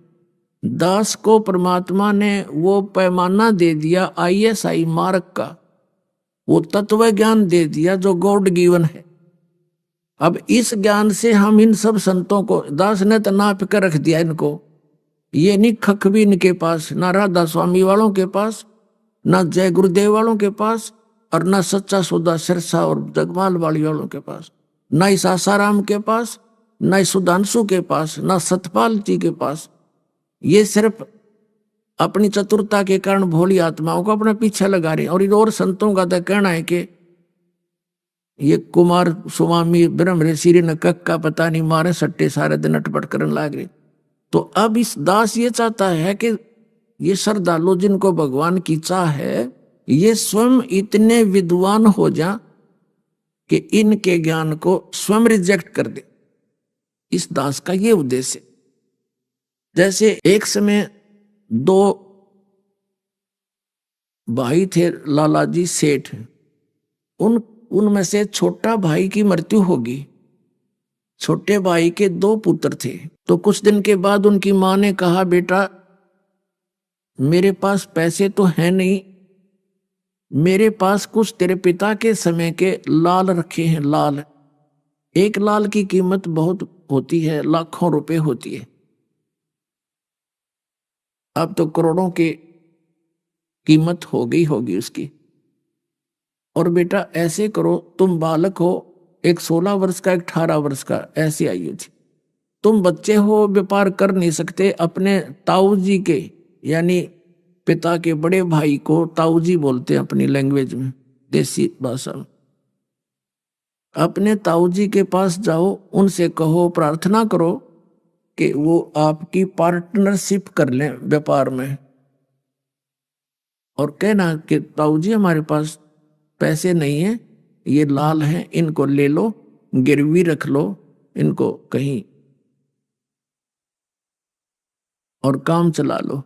दास को परमात्मा ने वो पैमाना दे दिया, ISI मार्क का, वो तत्व ज्ञान दे दिया जो गॉड गिवन है। अब इस ज्ञान से हम इन सब संतों को, दास ने तो नाप कर रख दिया इनको, ये नहीं खख भी इनके पास, ना राधा स्वामी वालों के पास, ना जय गुरुदेव वालों के पास, और ना सच्चा सौदा सिरसा और जगमाल वाली वालों के पास, ना इस आसाराम के पास, ना इस सुधांशु के पास, ना सतपाल जी के पास। ये सिर्फ अपनी चतुरता के कारण भोली आत्माओं को अपने पीछे लगा रहे। और इन और संतों का तो कहना है कि ये कुमार स्वामी ब्रह्म ऋषि ने का पता नहीं मारे सट्टे सारे दिन अटपट करने लग रहे। तो अब इस दास ये चाहता है कि ये श्रद्धालु जिनको भगवान की चाह है, ये स्वयं इतने विद्वान हो जा कि इनके ज्ञान को स्वयं रिजेक्ट कर दे। इस दास का ये उद्देश्य। जैसे एक समय 2 भाई थे, लालाजी सेठ, उनमें से छोटा भाई की मृत्यु होगी। छोटे भाई के 2 पुत्र थे। तो कुछ दिन के बाद उनकी मां ने कहा, बेटा मेरे पास पैसे तो है नहीं, मेरे पास कुछ तेरे पिता के समय के लाल रखे हैं। लाल, एक लाल की कीमत बहुत होती है, लाखों रुपए होती है, अब तो करोड़ों की कीमत हो गई होगी उसकी। और बेटा ऐसे करो, तुम बालक हो, एक 16 वर्ष का, एक 18 वर्ष का, ऐसी आयु थी, तुम बच्चे हो, व्यापार कर नहीं सकते, अपने ताऊ जी के यानी पिता के बड़े भाई को ताऊ जी बोलते हैं अपनी लैंग्वेज में, देसी भाषा में। अपने ताऊ जी के पास जाओ, उनसे कहो, प्रार्थना करो कि वो आपकी पार्टनरशिप कर लें व्यापार में, और कहना कि ताऊ जी हमारे पास पैसे नहीं है, ये लाल हैं, इनको ले लो, गिरवी रख लो इनको कहीं और काम चला लो।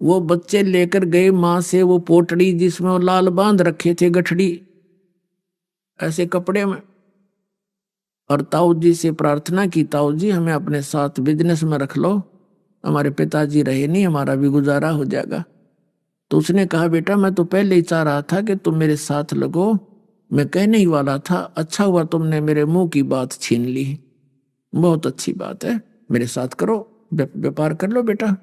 वो बच्चे लेकर गए माँ से वो पोटड़ी जिसमें वो लाल बांध रखे थे, गठड़ी ऐसे कपड़े में, और ताऊ जी से प्रार्थना की, ताऊ जी हमें अपने साथ बिजनेस में रख लो, हमारे पिताजी रहे नहीं, हमारा भी गुजारा हो जाएगा। तो उसने कहा बेटा मैं तो पहले ही चाह रहा था कि तुम मेरे साथ लगो, मैं कहने ही वाला था, अच्छा हुआ तुमने मेरे मुंह की बात छीन ली, बहुत अच्छी बात है, मेरे साथ करो, व्यापार कर लो बेटा।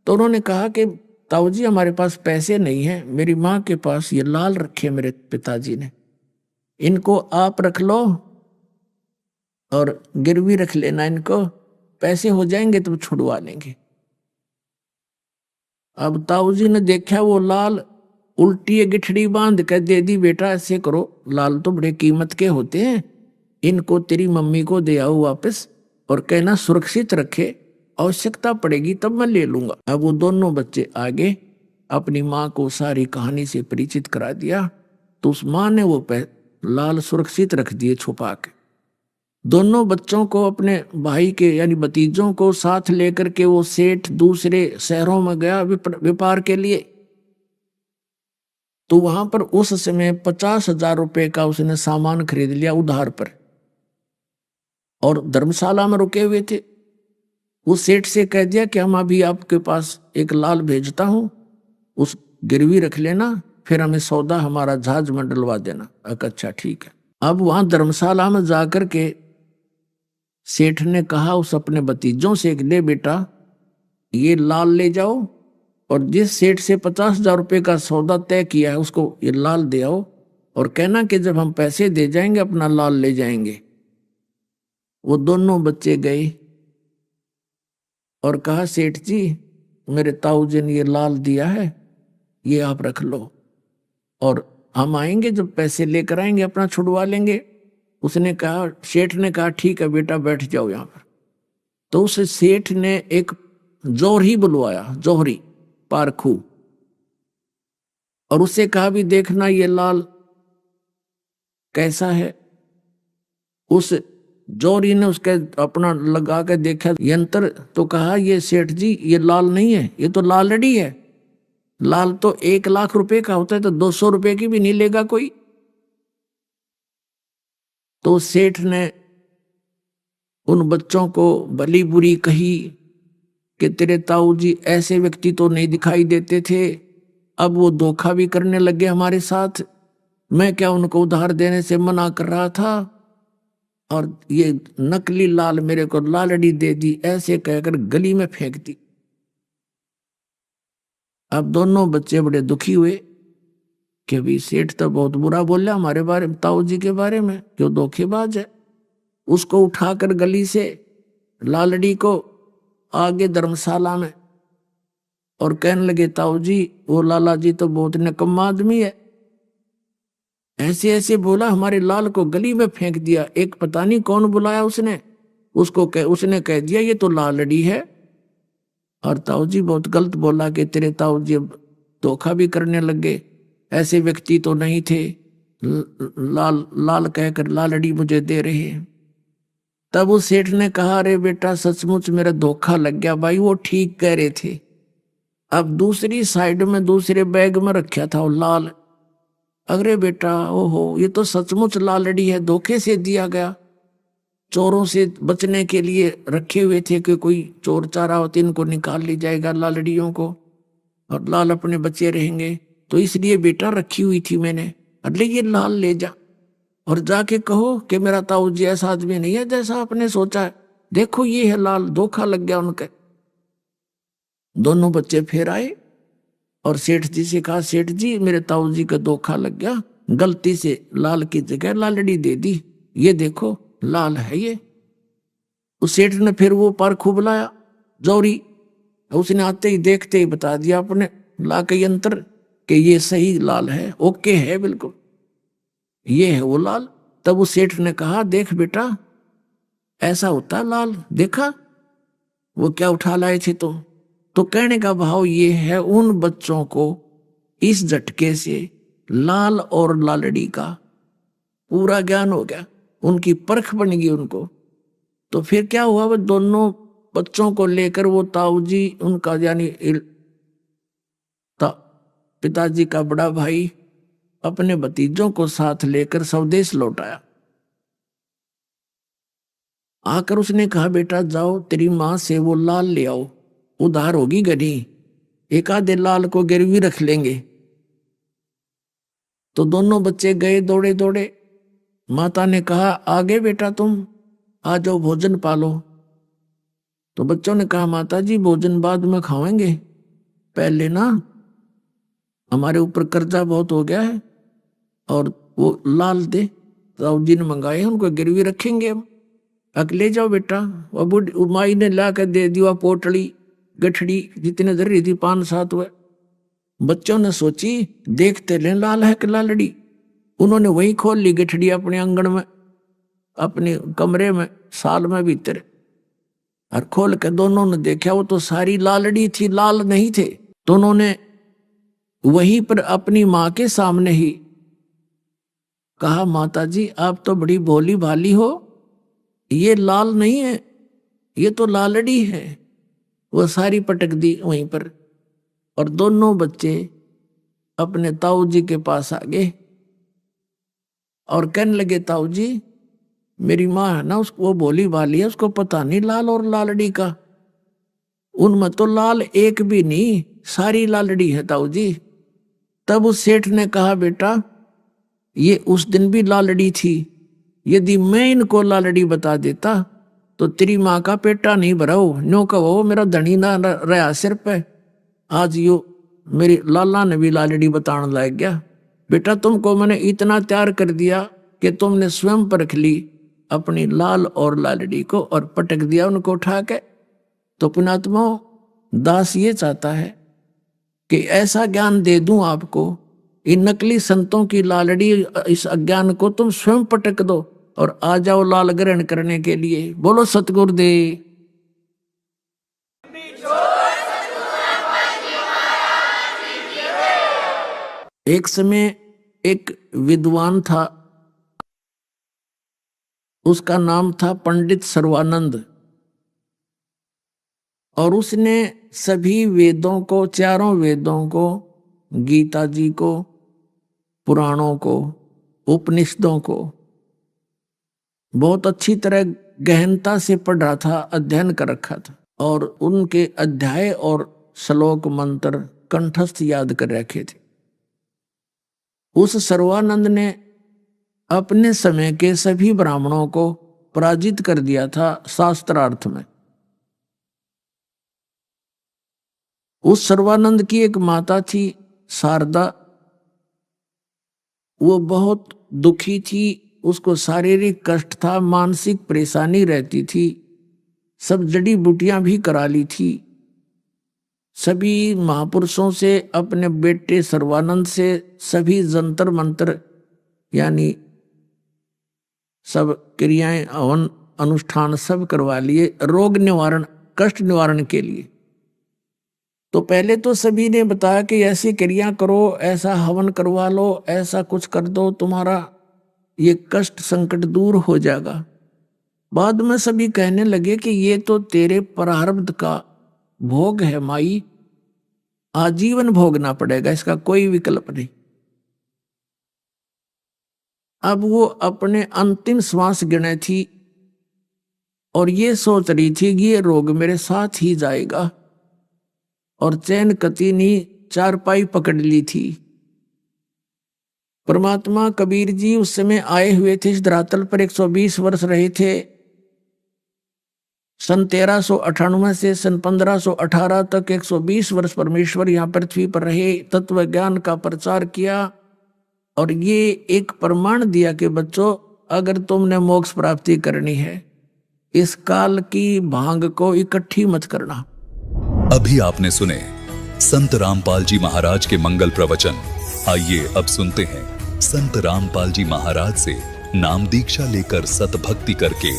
तो उन्होंने कहा कि ताऊ जी हमारे पास पैसे नहीं हैं, मेरी माँ के पास ये लाल रखे मेरे पिताजी ने, इनको आप रख लो और गिरवी रख लेना, इनको पैसे हो जाएंगे तो छुड़वा लेंगे। अब ताऊ जी ने देखा वो लाल उल्टी गिठड़ी बांध कर दे दी, बेटा ऐसे करो, लाल तो बड़े कीमत के होते हैं, इनको तेरी मम्मी को दे आओ वापस और कहना सुरक्षित रखे, आवश्यकता पड़ेगी तब मैं ले लूंगा। अब वो दोनों बच्चे आगे अपनी माँ को सारी कहानी से परिचित करा दिया, तो उस माँ ने वो लाल सुरक्षित रख दिए छुपा के। दोनों बच्चों को अपने भाई के यानी भतीजों को साथ लेकर के वो सेठ दूसरे शहरों में गया व्यापार के लिए। तो वहां पर उस समय 50,000 रुपए का उसने सामान खरीद लिया उधार पर, और धर्मशाला में रुके हुए थे। उस सेठ से कह दिया कि हम अभी आपके पास एक लाल भेजता हूं, उस गिरवी रख लेना, फिर हमें सौदा हमारा जहाज में डलवा देना। अच्छा ठीक है। अब वहां धर्मशाला में जाकर के सेठ ने कहा उस अपने भतीजों से, ले बेटा ये लाल ले जाओ, और जिस सेठ से 50,000 रुपए का सौदा तय किया है उसको ये लाल दे आओ, और कहना कि जब हम पैसे दे जाएंगे अपना लाल ले जाएंगे। वो दोनों बच्चे गए और कहा सेठ जी मेरे ताऊ जी ने ये लाल दिया है, ये आप रख लो, और हम आएंगे जब पैसे लेकर आएंगे अपना छुड़वा लेंगे। उसने कहा, सेठ ने कहा ठीक है बेटा बैठ जाओ यहाँ पर। तो उस सेठ ने एक जौहरी बुलवाया, जौहरी पारखू, और उससे कहा भी देखना ये लाल कैसा है। उस जौहरी ने उसके अपना लगा के देखा यंत्र, तो कहा ये सेठ जी ये लाल नहीं है, ये तो लालड़ी है, लाल तो 1 लाख रुपए का होता है, तो 200 रुपए की भी नहीं लेगा कोई। तो सेठ ने उन बच्चों को भली बुरी कही कि तेरे ताऊ जी ऐसे व्यक्ति तो नहीं दिखाई देते थे, अब वो धोखा भी करने लगे हमारे साथ, मैं क्या उनको उधार देने से मना कर रहा था, और ये नकली लाल मेरे को लालड़ी दे दी, ऐसे कहकर गली में फेंक दी। अब दोनों बच्चे बड़े दुखी हुए कि अभी सेठ तो बहुत बुरा बोला हमारे बारे में, ताऊ जी के बारे में, जो धोखेबाज है। उसको उठाकर गली से लालड़ी को आगे धर्मशाला में, और कहने लगे ताऊ जी वो लाला जी तो बहुत निकम्मा आदमी है, ऐसे ऐसे बोला, हमारे लाल को गली में फेंक दिया। एक पता नहीं कौन बुलाया उसने, उसने कह दिया ये तो लालड़ी है। और ताऊ जी बहुत गलत बोला कि तेरे ताऊ जी अब धोखा भी करने लगे, ऐसे व्यक्ति तो नहीं थे, लाल लाल कहकर लालड़ी मुझे दे रहे हैं। तब उस सेठ ने कहा अरे बेटा सचमुच मेरा धोखा लग गया भाई, वो ठीक कह रहे थे। अब दूसरी साइड में दूसरे बैग में रखा था वो लाल, अरे बेटा ओहो ये तो सचमुच लालड़ी है, धोखे से दिया गया, चोरों से बचने के लिए रखे हुए थे कि कोई चोर चारा होते इनको निकाल ली जाएगा लालड़ियों को, और लाल अपने बच्चे रहेंगे, तो इसलिए बेटा रखी हुई थी मैंने, अरे ये लाल ले जा और जाके कहो कि मेरा ताऊ जी ऐसा आदमी नहीं है जैसा आपने सोचा है, देखो ये है लाल, धोखा लग गया उनके। दोनों बच्चे फिर आए और सेठ जी से कहा सेठ जी मेरे ताऊ जी का धोखा लग गया, गलती से लाल की जगह लालड़ी दे दी, ये देखो लाल है ये। उस सेठ ने फिर वो पारखू बुलाया जौहरी, उसने आते ही देखते ही बता दिया अपने ला के यंत्र कि ये सही लाल है, ओके है बिल्कुल, ये है वो लाल। तब उस सेठ ने कहा देख बेटा ऐसा होता है लाल, देखा वो क्या उठा लाए थे तुम। तो कहने का भाव ये है उन बच्चों को इस झटके से लाल और लालड़ी का पूरा ज्ञान हो गया, उनकी परख बन गई उनको। तो फिर क्या हुआ, वो दोनों बच्चों को लेकर वो ताऊ जी, उनका यानी पिताजी का बड़ा भाई, अपने भतीजों को साथ लेकर स्वदेश लौट आया। आकर उसने कहा, बेटा जाओ तेरी माँ से वो लाल ले आओ, उधार होगी गनी, एक आधे लाल को गिरवी रख लेंगे। तो दोनों बच्चे गए दौड़े दौड़े। माता ने कहा, आगे बेटा तुम आ जाओ, भोजन पालो। तो बच्चों ने कहा, माता जी भोजन बाद में खाएंगे, पहले ना हमारे ऊपर कर्जा बहुत हो गया है, और वो लाल दे ताऊ जी ने मंगाए, उनको गिरवी रखेंगे हम। अगले जाओ बेटा। वो बुढ़ माई ने ला कर दे दिया पोटली गठड़ी जितने धरी थी 5-7 हुए। बच्चों ने सोची देखते ले लाल है कि लालड़ी। उन्होंने वही खोल ली गठड़ी अपने आंगन में, अपने कमरे में, साल में भीतर, और खोल के दोनों ने देखा वो तो सारी लालड़ी थी, लाल नहीं थे। तो उन्होंने वहीं पर अपनी माँ के सामने ही कहा, माता जी आप तो बड़ी भोली भाली हो, ये लाल नहीं है, ये तो लालड़ी है। वो सारी पटक दी वहीं पर, और दोनों बच्चे अपने ताऊ जी के पास आ गए और कहने लगे, ताऊ जी मेरी माँ है ना, उसको वो भोली भाली है, उसको पता नहीं लाल और लालड़ी का, उनमें तो लाल एक भी नहीं, सारी लालड़ी है ताऊ जी। तब उस सेठ ने कहा, बेटा ये उस दिन भी लालड़ी थी, यदि मैं इनको लालड़ी बता देता तो तेरी माँ का पेटा नहीं भरा हो, न्यो कहो मेरा धनी ना रहा सिर पे। आज यो मेरी लाला ने भी लालड़ी बताने लग गया। बेटा तुमको मैंने इतना तैयार कर दिया कि तुमने स्वयं परख ली अपनी लाल और लालड़ी को और पटक दिया उनको उठा के। तो पुणात्मा दास ये चाहता है कि ऐसा ज्ञान दे दूं आपको, इन नकली संतों की लालड़ी, इस अज्ञान को तुम स्वयं पटक दो और आ जाओ लाल ग्रहण करने के लिए। बोलो सतगुरुदेव। एक समय एक विद्वान था, उसका नाम था पंडित सर्वानंद, और उसने सभी वेदों को, चारों वेदों को, गीता जी को, पुराणों को, उपनिषदों को बहुत अच्छी तरह गहनता से पढ़ रहा था, अध्ययन कर रखा था, और उनके अध्याय और श्लोक मंत्र कंठस्थ याद कर रखे थे। उस सर्वानंद ने अपने समय के सभी ब्राह्मणों को पराजित कर दिया था शास्त्रार्थ में। उस सर्वानंद की एक माता थी शारदा, वो बहुत दुखी थी, उसको शारीरिक कष्ट था, मानसिक परेशानी रहती थी, सब जड़ी बूटियां भी करा ली थी, सभी महापुरुषों से, अपने बेटे सर्वानंद से सभी जंतर मंत्र यानी सब क्रियाएं, हवन, अनुष्ठान सब करवा लिए रोग निवारण, कष्ट निवारण के लिए। तो पहले तो सभी ने बताया कि ऐसी क्रिया करो, ऐसा हवन करवा लो, ऐसा कुछ कर दो, तुम्हारा ये कष्ट संकट दूर हो जाएगा। बाद में सभी कहने लगे कि ये तो तेरे प्रारब्ध का भोग है माई, आजीवन भोगना पड़ेगा, इसका कोई विकल्प नहीं। अब वो अपने अंतिम श्वास गिने थी और ये सोच रही थी कि ये रोग मेरे साथ ही जाएगा, और चैन कती नहीं, चारपाई पकड़ ली थी। परमात्मा कबीर जी उस समय आए हुए थे इस धरातल पर, 120 वर्ष रहे थे। सन 1398 से सन 1518 तक 120 वर्ष परमेश्वर यहाँ पृथ्वी पर रहे, तत्व ज्ञान का प्रचार किया, और ये एक प्रमाण दिया कि बच्चों अगर तुमने मोक्ष प्राप्ति करनी है, इस काल की भांग को इकट्ठी मत करना। अभी आपने सुने संत रामपाल जी महाराज के मंगल प्रवचन। आइए अब सुनते हैं संत रामपाल जी महाराज से नाम दीक्षा लेकर सतभक्ति करके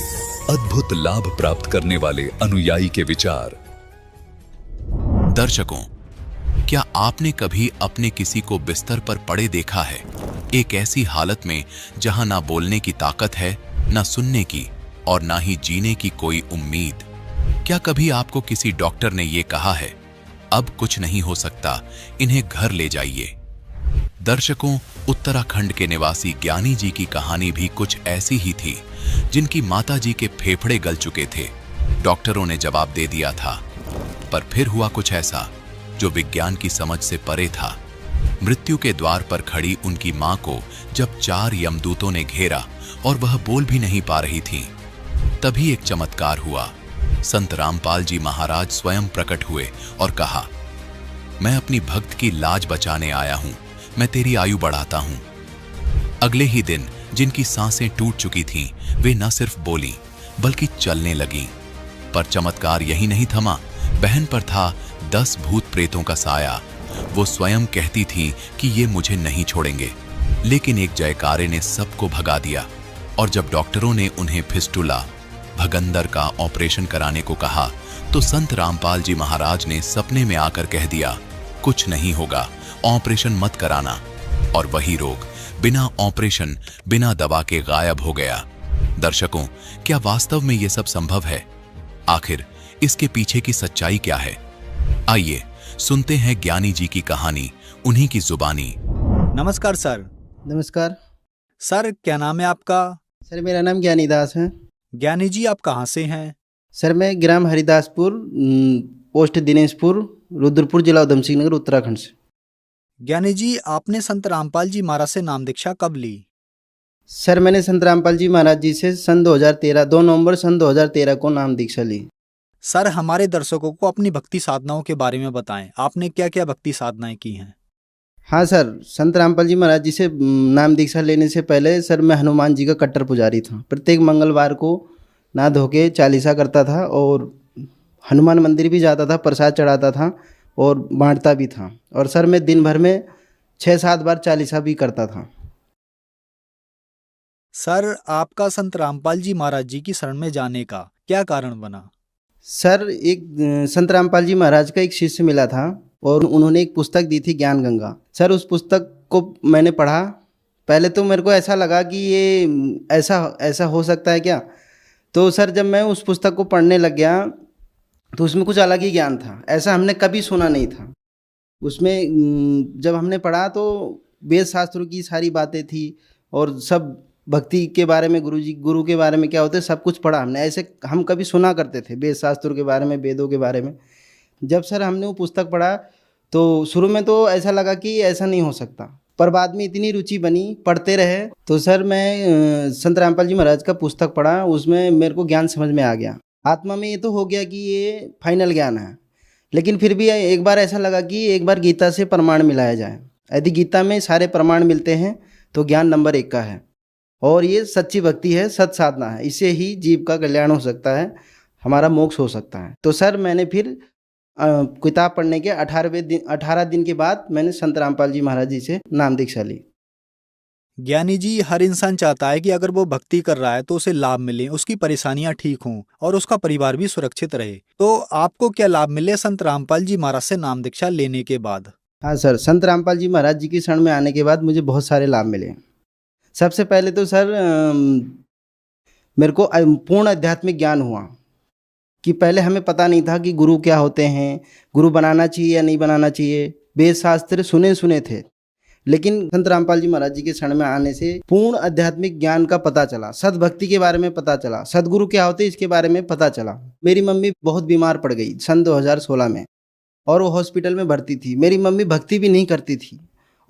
अद्भुत लाभ प्राप्त करने वाले अनुयायी के विचार। दर्शकों, क्या आपने कभी अपने किसी को बिस्तर पर पड़े देखा है? एक ऐसी हालत में जहां ना बोलने की ताकत है, ना सुनने की, और ना ही जीने की कोई उम्मीद। क्या कभी आपको किसी डॉक्टर ने यह कहा है, अब कुछ नहीं हो सकता, इन्हें घर ले जाइए? दर्शकों, उत्तराखंड के निवासी ज्ञानी जी की कहानी भी कुछ ऐसी ही थी, जिनकी माताजी के फेफड़े गल चुके थे। डॉक्टरों ने जवाब दे दिया था, पर फिर हुआ कुछ ऐसा जो विज्ञान की समझ से परे था। मृत्यु के द्वार पर खड़ी उनकी मां को जब 4 यमदूतों ने घेरा और वह बोल भी नहीं पा रही थी, तभी एक चमत्कार हुआ। संत रामपाल जी महाराज स्वयं प्रकट हुए और कहा, मैं अपनी भक्त की लाज बचाने आया हूं, मैं तेरी आयु बढ़ाता हूं। अगले ही दिन जिनकी सांसें टूट चुकी थीं, वे न सिर्फ बोली बल्कि चलने लगीं। पर चमत्कार यही नहीं थमा। बहन पर था 10 भूत प्रेतों का साया। वो स्वयं कहती थी कि ये मुझे नहीं छोड़ेंगे, लेकिन एक जयकारे ने सबको भगा दिया। और जब डॉक्टरों ने उन्हें फिस्टुला, भगंदर का ऑपरेशन कराने को कहा, तो संत रामपाल जी महाराज ने सपने में आकर कह दिया, कुछ नहीं होगा, ऑपरेशन मत कराना। और वही रोग बिना ऑपरेशन, बिना दवा के गायब हो गया। दर्शकों, क्या वास्तव में यह सब संभव है? आखिर इसके पीछे की सच्चाई क्या है? आइए सुनते हैं ज्ञानी जी की कहानी, उन्हीं की जुबानी। नमस्कार सर। नमस्कार सर, क्या नाम है आपका? सर, मेरा नाम ज्ञानी दास है। ज्ञानी जी, आप कहाँ से हैं? सर, मैं ग्राम हरिदासपुर, पोस्ट दिनेशपुर, रुद्रपुर, जिला उधम सिंह नगर, उत्तराखंड से। ज्ञानी जी, आपने संत रामपाल जी महाराज से नाम दीक्षा कब ली? सर, मैंने संत रामपाल जी महाराज जी से सन 2013 2 नवंबर सन 2013 को नाम दीक्षा ली। सर, हमारे दर्शकों को अपनी भक्ति साधनाओं के बारे में बताएं। आपने क्या क्या भक्ति साधनाएं की हैं? हाँ सर, संत रामपाल जी महाराज जी से नाम दीक्षा लेने से पहले सर मैं हनुमान जी का कट्टर पुजारी था। प्रत्येक मंगलवार को नहा धो के चालीसा करता था और हनुमान मंदिर भी जाता था, प्रसाद चढ़ाता था और बांटता भी था। और सर मैं दिन भर में 6-7 बार चालीसा भी करता था। सर, आपका संत रामपाल जी महाराज जी की शरण में जाने का क्या कारण बना? सर, एक संत रामपाल जी महाराज का एक शिष्य मिला था और उन्होंने एक पुस्तक दी थी, ज्ञान गंगा। सर, उस पुस्तक को मैंने पढ़ा। पहले तो मेरे को ऐसा लगा कि ये ऐसा हो सकता है क्या। तो सर, जब मैं उस पुस्तक को पढ़ने लग गया तो उसमें कुछ अलग ही ज्ञान था, ऐसा हमने कभी सुना नहीं था। उसमें जब हमने पढ़ा तो वेद शास्त्रों की सारी बातें थी और सब भक्ति के बारे में, गुरु के बारे में क्या होते सब कुछ पढ़ा हमने। ऐसे हम कभी सुना करते थे वेद शास्त्रों के बारे में, वेदों के बारे में। जब सर हमने वो पुस्तक पढ़ा तो शुरू में तो ऐसा लगा कि ऐसा नहीं हो सकता, पर बाद में इतनी रुचि बनी, पढ़ते रहे। तो सर मैं संत रामपाल जी महाराज का पुस्तक पढ़ा, उसमें मेरे को ज्ञान समझ में आ गया। आत्मा में ये तो हो गया कि ये फाइनल ज्ञान है, लेकिन फिर भी एक बार ऐसा लगा कि एक बार गीता से प्रमाण मिलाया जाए। यदि गीता में सारे प्रमाण मिलते हैं तो ज्ञान नंबर 1 का है और ये सच्ची भक्ति है, सत साधना है। इससे ही जीव का कल्याण हो सकता है, हमारा मोक्ष हो सकता है। तो सर मैंने फिर किताब पढ़ने के 18 दिन के बाद मैंने संत रामपाल जी महाराज जी से नाम दीक्षा ली। ज्ञानी जी, हर इंसान चाहता है कि अगर वो भक्ति कर रहा है तो उसे लाभ मिले, उसकी परेशानियां ठीक हों और उसका परिवार भी सुरक्षित रहे। तो आपको क्या लाभ मिले संत रामपाल जी महाराज से नाम दीक्षा लेने के बाद? हाँ सर, संत रामपाल जी महाराज जी की शरण में आने के बाद मुझे बहुत सारे लाभ मिले। सबसे पहले तो सर मेरे को पूर्ण आध्यात्मिक ज्ञान हुआ कि पहले हमें पता नहीं था कि गुरु क्या होते हैं, गुरु बनाना चाहिए या नहीं बनाना चाहिए। वेद शास्त्र सुने थे, लेकिन संत रामपाल जी महाराज जी के शरण में आने से पूर्ण आध्यात्मिक ज्ञान का पता चला, सद्भक्ति के बारे में पता चला, सदगुरु क्या होते इसके बारे में पता चला। मेरी मम्मी बहुत बीमार पड़ गई सन 2016 में और वो हॉस्पिटल में भर्ती थी। मेरी मम्मी भक्ति भी नहीं करती थी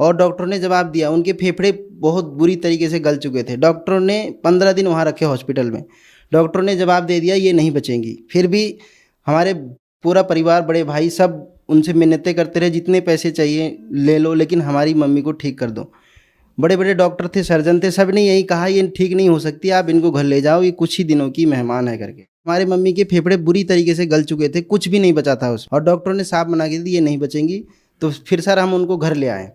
और डॉक्टर ने जवाब दिया, उनके फेफड़े बहुत बुरी तरीके से गल चुके थे। डॉक्टरों ने 15 दिन वहाँ रखे हॉस्पिटल में। डॉक्टरों ने जवाब दे दिया ये नहीं बचेंगी। फिर भी हमारे पूरा परिवार, बड़े भाई सब उनसे मिन्नतें करते रहे, जितने पैसे चाहिए ले लो, लेकिन हमारी मम्मी को ठीक कर दो। बड़े बड़े डॉक्टर थे, सर्जन थे, सब ने यही कहा ये ठीक नहीं हो सकती, आप इनको घर ले जाओ, ये कुछ ही दिनों की मेहमान है करके। हमारे मम्मी के फेफड़े बुरी तरीके से गल चुके थे, कुछ भी नहीं बचा था उस, और डॉक्टरों ने साफ मना के दी ये नहीं बचेंगी। तो फिर सर हम उनको घर ले आए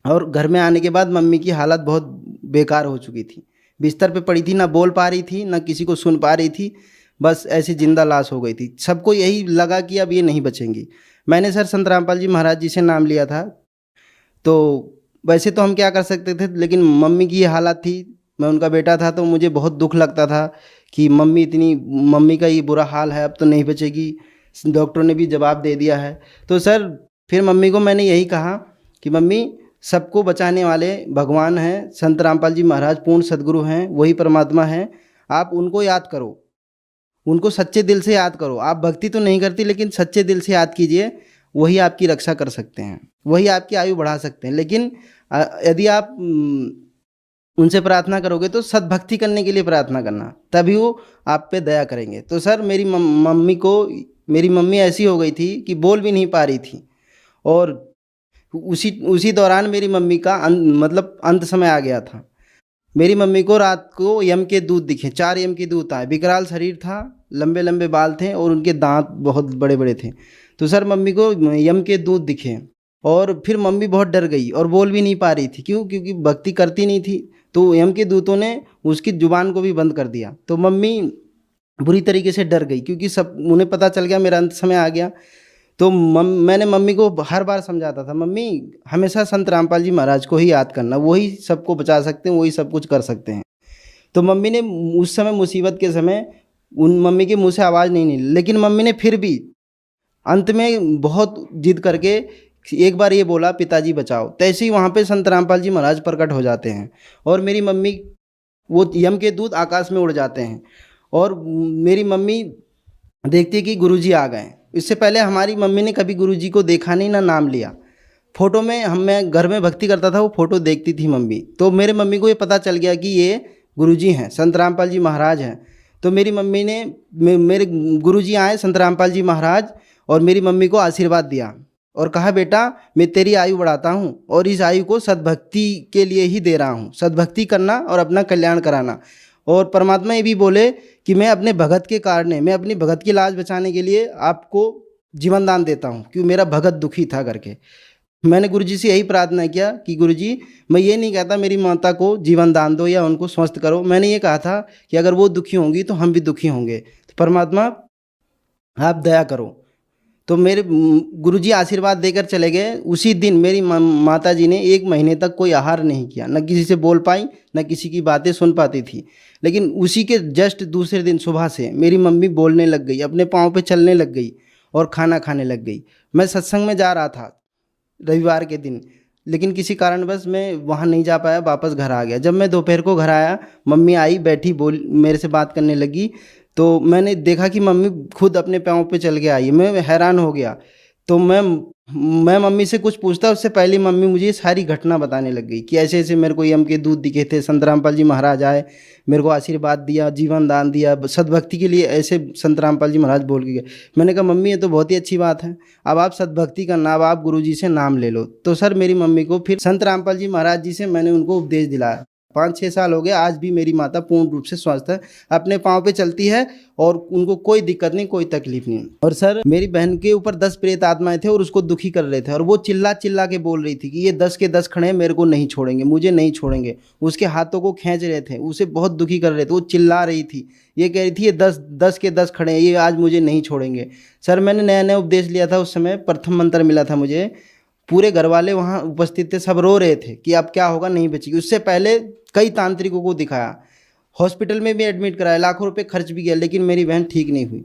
और घर में आने के बाद मम्मी की हालत बहुत बेकार हो चुकी थी। बिस्तर पे पड़ी थी, ना बोल पा रही थी, ना किसी को सुन पा रही थी, बस ऐसी जिंदा लाश हो गई थी। सबको यही लगा कि अब ये नहीं बचेंगी। मैंने सर संत रामपाल जी महाराज जी से नाम लिया था, तो वैसे तो हम क्या कर सकते थे, लेकिन मम्मी की ये हालत थी, मैं उनका बेटा था, तो मुझे बहुत दुख लगता था कि मम्मी का ये बुरा हाल है, अब तो नहीं बचेगी, डॉक्टरों ने भी जवाब दे दिया है। तो सर फिर मम्मी को मैंने यही कहा कि मम्मी, सबको बचाने वाले भगवान हैं, संत रामपाल जी महाराज पूर्ण सदगुरु हैं, वही परमात्मा हैं, आप उनको याद करो, उनको सच्चे दिल से याद करो। आप भक्ति तो नहीं करती, लेकिन सच्चे दिल से याद कीजिए, वही आपकी रक्षा कर सकते हैं, वही आपकी आयु बढ़ा सकते हैं। लेकिन यदि आप उनसे प्रार्थना करोगे तो सद्भक्ति करने के लिए प्रार्थना करना, तभी वो आप पे दया करेंगे। तो सर मेरी मम्मी ऐसी हो गई थी कि बोल भी नहीं पा रही थी, और उसी दौरान मेरी मम्मी का मतलब अंत समय आ गया था। मेरी मम्मी को रात को यम के दूत दिखे, 4 यम के दूत आए, विकराल शरीर था, लंबे लंबे बाल थे और उनके दांत बहुत बड़े बड़े थे। तो सर मम्मी को यम के दूत दिखे, और फिर मम्मी बहुत डर गई और बोल भी नहीं पा रही थी। क्यों? क्योंकि भक्ति करती नहीं थी, तो यम के दूतों ने उसकी जुबान को भी बंद कर दिया। तो मम्मी बुरी तरीके से डर गई, क्योंकि सब उन्हें पता चल गया मेरा अंत समय आ गया। तो मैंने मम्मी को हर बार समझाता था, मम्मी हमेशा संत रामपाल जी महाराज को ही याद करना, वही सबको बचा सकते हैं, वही सब कुछ कर सकते हैं। तो मम्मी ने उस समय मुसीबत के समय मम्मी के मुंह से आवाज़ नहीं निकली, लेकिन मम्मी ने फिर भी अंत में बहुत जिद करके एक बार ये बोला, पिताजी बचाओ। तैसे ही वहाँ पे संत रामपाल जी महाराज प्रकट हो जाते हैं, और मेरी मम्मी, वो यम के दूत आकाश में उड़ जाते हैं, और मेरी मम्मी देखती है कि गुरुजी आ गए। इससे पहले हमारी मम्मी ने कभी गुरुजी को देखा नहीं, ना नाम लिया। फोटो में मैं घर में भक्ति करता था, वो फोटो देखती थी मम्मी। तो मेरे मम्मी को ये पता चल गया कि ये गुरुजी हैं, संत रामपाल जी महाराज हैं। तो मेरी मम्मी ने मेरे गुरुजी आए संत रामपाल जी महाराज, और मेरी मम्मी को आशीर्वाद दिया और कहा, बेटा मैं तेरी आयु बढ़ाता हूँ, और इस आयु को सद्भक्ति के लिए ही दे रहा हूँ, सद्भक्ति करना और अपना कल्याण कराना। और परमात्मा ये भी बोले कि मैं अपने भगत के कारण, मैं अपनी भगत की लाज बचाने के लिए आपको जीवन दान देता हूँ, क्योंकि मेरा भगत दुखी था करके। मैंने गुरुजी से यही प्रार्थना किया कि गुरुजी, मैं ये नहीं कहता मेरी माता को जीवन दान दो या उनको स्वस्थ करो, मैंने ये कहा था कि अगर वो दुखी होंगी तो हम भी दुखी होंगे, तो परमात्मा आप दया करो। तो मेरे गुरुजी आशीर्वाद देकर चले गए। उसी दिन मेरी माता जी ने 1 महीने तक कोई आहार नहीं किया, न किसी से बोल पाई, न किसी की बातें सुन पाती थी। लेकिन उसी के जस्ट दूसरे दिन सुबह से मेरी मम्मी बोलने लग गई, अपने पाँव पे चलने लग गई और खाना खाने लग गई। मैं सत्संग में जा रहा था रविवार के दिन, लेकिन किसी कारणवश मैं वहाँ नहीं जा पाया, वापस घर आ गया। जब मैं दोपहर को घर आया, मम्मी आई, बैठी, मेरे से बात करने लगी। तो मैंने देखा कि मम्मी खुद अपने पाँव पे चल के आई। मैं हैरान हो गया। तो मैं मम्मी से कुछ पूछता, उससे पहले मम्मी मुझे सारी घटना बताने लग गई कि ऐसे ऐसे मेरे को यम के दूत दिखे थे, संत रामपाल जी महाराज आए, मेरे को आशीर्वाद दिया, जीवन दान दिया, सद्भक्ति के लिए ऐसे संत रामपाल जी महाराज बोल के गए। मैंने कहा मम्मी ये तो बहुत ही अच्छी बात है, अब आप सद्भक्ति करना, अब आप गुरुजी से नाम ले लो। तो सर मेरी मम्मी को फिर संत रामपाल जी महाराज जी से मैंने उनको उपदेश दिलाया। 5-6 साल हो गए, आज भी मेरी माता पूर्ण रूप से स्वस्थ है, अपने पाँव पे चलती है और उनको कोई दिक्कत नहीं, कोई तकलीफ नहीं। और सर मेरी बहन के ऊपर 10 प्रेत आत्माएं थे और उसको दुखी कर रहे थे, और वो चिल्ला चिल्ला के बोल रही थी कि ये 10 के 10 खड़े हैं, मेरे को नहीं छोड़ेंगे, मुझे नहीं छोड़ेंगे। उसके हाथों को खींच रहे थे, उसे बहुत दुखी कर रहे थे, वो चिल्ला रही थी, ये कह रही थी ये 10 के 10 खड़े हैं, ये आज मुझे नहीं छोड़ेंगे। सर मैंने नया नया उपदेश लिया था, उस समय प्रथम मंत्र मिला था मुझे। पूरे घर वाले वहाँ उपस्थित थे, सब रो रहे थे कि अब क्या होगा, नहीं बचेगी। उससे पहले कई तांत्रिकों को दिखाया, हॉस्पिटल में भी एडमिट कराया, लाखों रुपए खर्च भी किया, लेकिन मेरी बहन ठीक नहीं हुई।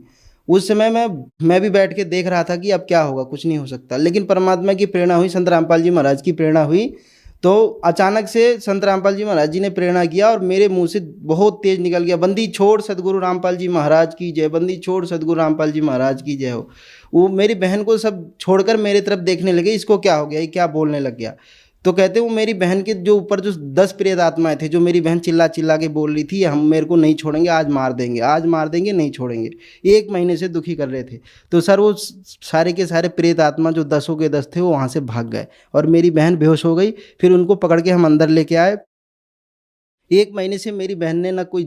उस समय मैं भी बैठ के देख रहा था कि अब क्या होगा, कुछ नहीं हो सकता। लेकिन परमात्मा की प्रेरणा हुई, संत रामपाल जी महाराज की प्रेरणा हुई। तो अचानक से संत रामपाल जी महाराज जी ने प्रेरणा किया और मेरे मुंह से बहुत तेज निकल गया, बंदी छोड़ सदगुरु रामपाल जी महाराज की जय, बंदी छोड़ सदगुरु रामपाल जी महाराज की जय हो। वो मेरी बहन को सब छोड़कर मेरे तरफ देखने लगे, इसको क्या हो गया, ये क्या बोलने लग गया। तो कहते वो मेरी बहन के जो ऊपर जो 10 प्रेत आत्माएं थे, जो मेरी बहन चिल्ला चिल्ला के बोल रही थी हम मेरे को नहीं छोड़ेंगे, आज मार देंगे, आज मार देंगे, नहीं छोड़ेंगे, 1 महीने से दुखी कर रहे थे। तो सर वो सारे के सारे प्रेत आत्मा जो 10 के 10 थे वो वहाँ से भाग गए और मेरी बहन बेहोश हो गई। फिर उनको पकड़ के हम अंदर लेके आए। 1 महीने से मेरी बहन ने ना कोई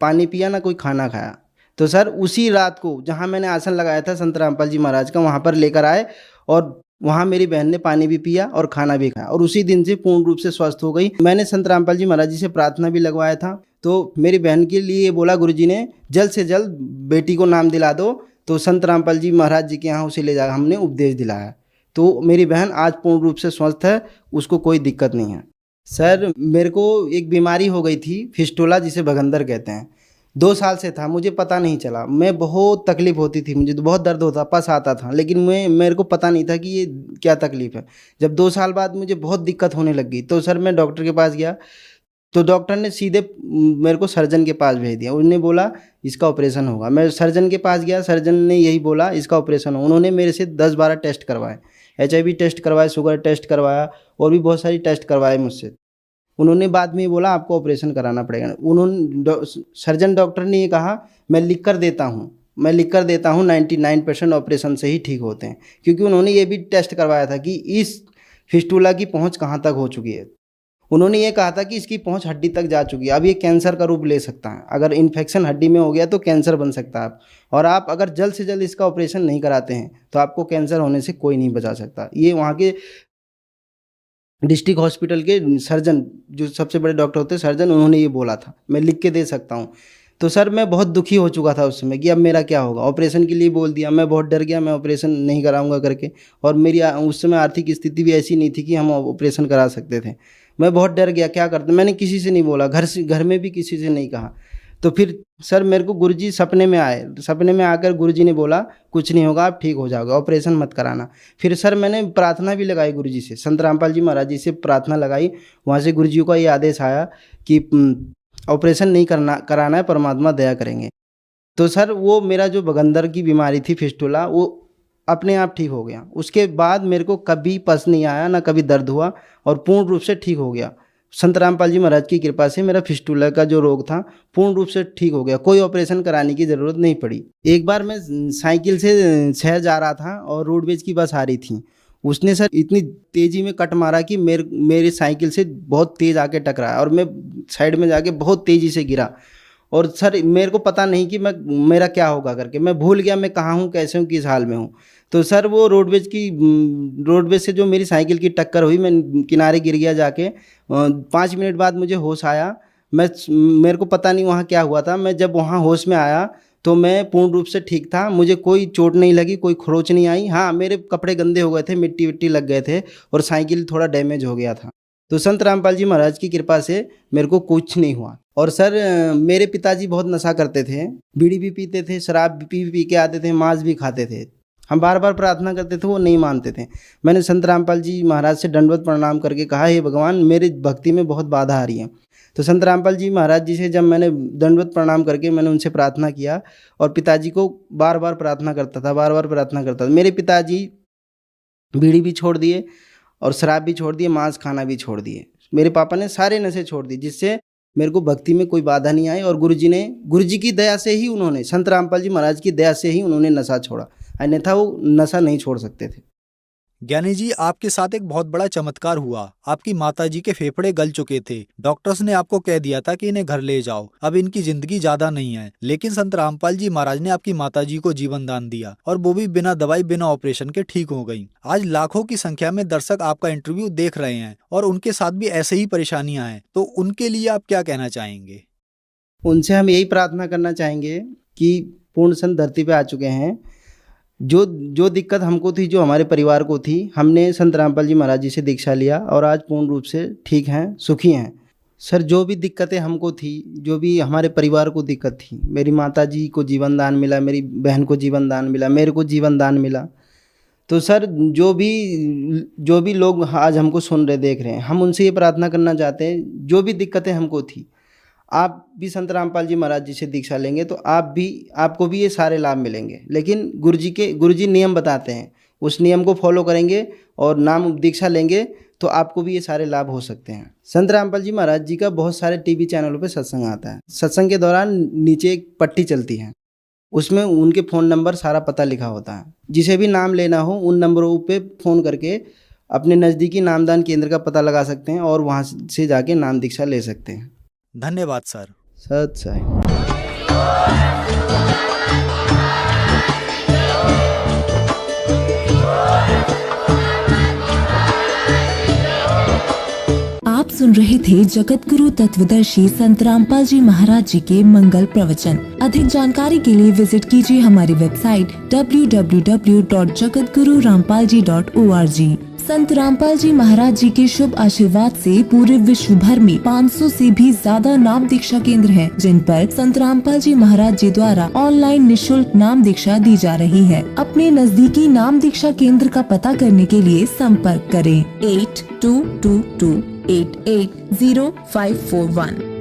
पानी पिया, ना कोई खाना खाया। तो सर उसी रात को जहाँ मैंने आसन लगाया था संत रामपाल जी महाराज का, वहाँ पर लेकर आए और वहाँ मेरी बहन ने पानी भी पिया और खाना भी खाया और उसी दिन से पूर्ण रूप से स्वस्थ हो गई। मैंने संत रामपाल जी महाराज जी से प्रार्थना भी लगवाया था। तो मेरी बहन के लिए बोला गुरुजी ने जल्द से जल्द बेटी को नाम दिला दो। तो संत रामपाल जी महाराज जी के यहाँ उसे ले जा हमने उपदेश दिलाया। तो मेरी बहन आज पूर्ण रूप से स्वस्थ है, उसको कोई दिक्कत नहीं है। सर मेरे को एक बीमारी हो गई थी फिस्टुला, जिसे भगंदर कहते हैं। 2 साल से था, मुझे पता नहीं चला। मैं बहुत तकलीफ होती थी, मुझे तो बहुत दर्द होता, पस आता था, लेकिन मेरे को पता नहीं था कि ये क्या तकलीफ है। जब 2 साल बाद मुझे बहुत दिक्कत होने लग गई तो सर मैं डॉक्टर के पास गया, तो डॉक्टर ने सीधे मेरे को सर्जन के पास भेज दिया। उन्होंने बोला इसका ऑपरेशन होगा। मैं सर्जन के पास गया, सर्जन ने यही बोला इसका ऑपरेशन हो। उन्होंने मेरे से 10-12 टेस्ट करवाए, HIV टेस्ट करवाए, शुगर टेस्ट करवाया और भी बहुत सारी टेस्ट करवाए मुझसे। उन्होंने बाद में बोला आपको ऑपरेशन कराना पड़ेगा। सर्जन डॉक्टर ने ये कहा मैं लिख कर देता हूँ 99% ऑपरेशन से ही ठीक होते हैं, क्योंकि उन्होंने ये भी टेस्ट करवाया था कि इस फिस्टुला की पहुँच कहाँ तक हो चुकी है। उन्होंने ये कहा था कि इसकी पहुँच हड्डी तक जा चुकी है, अब ये कैंसर का रूप ले सकता है। अगर इन्फेक्शन हड्डी में हो गया तो कैंसर बन सकता है और आप अगर जल्द से जल्द इसका ऑपरेशन नहीं कराते हैं तो आपको कैंसर होने से कोई नहीं बचा सकता। ये वहाँ के डिस्ट्रिक्ट हॉस्पिटल के सर्जन, जो सबसे बड़े डॉक्टर होते हैं सर्जन, उन्होंने ये बोला था। मैं लिख के दे सकता हूँ। तो सर मैं बहुत दुखी हो चुका था उस समय कि अब मेरा क्या होगा। ऑपरेशन के लिए बोल दिया, मैं बहुत डर गया, मैं ऑपरेशन नहीं कराऊंगा करके। और मेरी उस समय आर्थिक स्थिति भी ऐसी नहीं थी कि हम ऑपरेशन करा सकते थे। मैं बहुत डर गया, क्या करते। मैंने किसी से नहीं बोला, घर में भी किसी से नहीं कहा। तो फिर सर मेरे को गुरुजी सपने में आए। सपने में आकर गुरुजी ने बोला कुछ नहीं होगा, आप ठीक हो जाओगे, ऑपरेशन मत कराना। फिर सर मैंने प्रार्थना भी लगाई गुरुजी से, संत रामपाल जी महाराज जी से प्रार्थना लगाई। वहाँ से गुरुजी का ये आदेश आया कि ऑपरेशन नहीं कराना है, परमात्मा दया करेंगे। तो सर वो मेरा जो भगंदर की बीमारी थी फिस्टुला, वो अपने आप ठीक हो गया। उसके बाद मेरे को कभी पस नहीं आया, ना कभी दर्द हुआ और पूर्ण रूप से ठीक हो गया। संत रामपाल जी महाराज की कृपा से मेरा फिस्टुला का जो रोग था पूर्ण रूप से ठीक हो गया, कोई ऑपरेशन कराने की ज़रूरत नहीं पड़ी। एक बार मैं साइकिल से शहर जा रहा था और रोडवेज की बस आ रही थी। उसने सर इतनी तेज़ी में कट मारा कि मेरे साइकिल से बहुत तेज़ आके टकराया और मैं साइड में जाके बहुत तेज़ी से गिरा। और सर मेरे को पता नहीं कि मेरा क्या होगा करके, मैं भूल गया मैं कहाँ हूँ, कैसे हूँ, किस हाल में हूँ। तो सर वो रोडवेज से जो मेरी साइकिल की टक्कर हुई, मैं किनारे गिर गया जाके। 5 मिनट बाद मुझे होश आया। मेरे को पता नहीं वहाँ क्या हुआ था। मैं जब वहाँ होश में आया तो मैं पूर्ण रूप से ठीक था, मुझे कोई चोट नहीं लगी, कोई खरोच नहीं आई। हाँ, मेरे कपड़े गंदे हो गए थे, मिट्टी विट्टी लग गए थे और साइकिल थोड़ा डैमेज हो गया था। तो संत रामपाल जी महाराज की कृपा से मेरे को कुछ नहीं हुआ। और सर मेरे पिताजी बहुत नशा करते थे, बीड़ी भी पीते थे, शराब भी पी के आते थे, मांस भी खाते थे। हम बार बार प्रार्थना करते थे, वो नहीं मानते थे। मैंने संत रामपाल जी महाराज से दंडवत प्रणाम करके कहा, हे भगवान मेरी भक्ति में बहुत बाधा आ रही है। तो संत रामपाल जी महाराज जी से जब मैंने दंडवत प्रणाम करके मैंने उनसे प्रार्थना किया और पिताजी को बार बार प्रार्थना करता था। मेरे पिताजी बीड़ी भी छोड़ दिए और शराब भी छोड़ दिए, मांस खाना भी छोड़ दिए। मेरे पापा ने सारे नशे छोड़ दिए, जिससे मेरे को भक्ति में कोई बाधा नहीं आई। और गुरुजी की दया से ही उन्होंने, संत रामपाल जी महाराज की दया से ही उन्होंने नशा छोड़ा, अन्यथा वो नशा नहीं छोड़ सकते थे। ज्ञानी जी, आपके साथ एक बहुत बड़ा चमत्कार हुआ। आपकी माताजी के फेफड़े गल चुके थे। डॉक्टर्स ने आपको कह दिया था कि इन्हें घर ले जाओ, अब इनकी जिंदगी ज्यादा नहीं है। लेकिन संत रामपाल जी महाराज ने आपकी माताजी को जीवन दान दिया और वो भी बिना दवाई बिना ऑपरेशन के ठीक हो गई। आज लाखों की संख्या में दर्शक आपका इंटरव्यू देख रहे हैं और उनके साथ भी ऐसे ही परेशानियां हैं, तो उनके लिए आप क्या कहना चाहेंगे? उनसे हम यही प्रार्थना करना चाहेंगे कि पूर्ण संत धरती पे आ चुके हैं। जो दिक्कत हमको थी, जो हमारे परिवार को थी, हमने संत रामपाल जी महाराज जी से दीक्षा लिया और आज पूर्ण रूप से ठीक हैं, सुखी हैं। सर जो भी दिक्कतें हमको थी, जो भी हमारे परिवार को दिक्कत थी, मेरी माताजी को जीवन दान मिला, मेरी बहन को जीवन दान मिला, मेरे को जीवन दान मिला। तो सर जो भी लोग आज हमको सुन रहे, देख रहे हैं, हम उनसे ये प्रार्थना करना चाहते हैं, जो भी दिक्कतें हमको थी, आप भी संत रामपाल जी महाराज जी से दीक्षा लेंगे तो आपको भी ये सारे लाभ मिलेंगे। लेकिन गुरुजी नियम बताते हैं, उस नियम को फॉलो करेंगे और नाम दीक्षा लेंगे तो आपको भी ये सारे लाभ हो सकते हैं। संत रामपाल जी महाराज जी का बहुत सारे टीवी चैनलों पे सत्संग आता है। सत्संग के दौरान नीचे एक पट्टी चलती है, उसमें उनके फ़ोन नंबर सारा पता लिखा होता है। जिसे भी नाम लेना हो उन नंबरों पे फ़ोन करके अपने नज़दीकी नामदान केंद्र का पता लगा सकते हैं और वहाँ से जाके नाम दीक्षा ले सकते हैं। धन्यवाद सर। सत साई। आप सुन रहे थे जगत गुरु तत्वदर्शी संत रामपाल जी महाराज जी के मंगल प्रवचन। अधिक जानकारी के लिए विजिट कीजिए हमारी वेबसाइट www.jagatgururampalji.org। संत रामपाल जी महाराज जी के शुभ आशीर्वाद से पूरे विश्व भर में 500 से भी ज्यादा नाम दीक्षा केंद्र हैं, जिन पर संत रामपाल जी महाराज जी द्वारा ऑनलाइन निशुल्क नाम दीक्षा दी जा रही है। अपने नजदीकी नाम दीक्षा केंद्र का पता करने के लिए संपर्क करें 8222880541।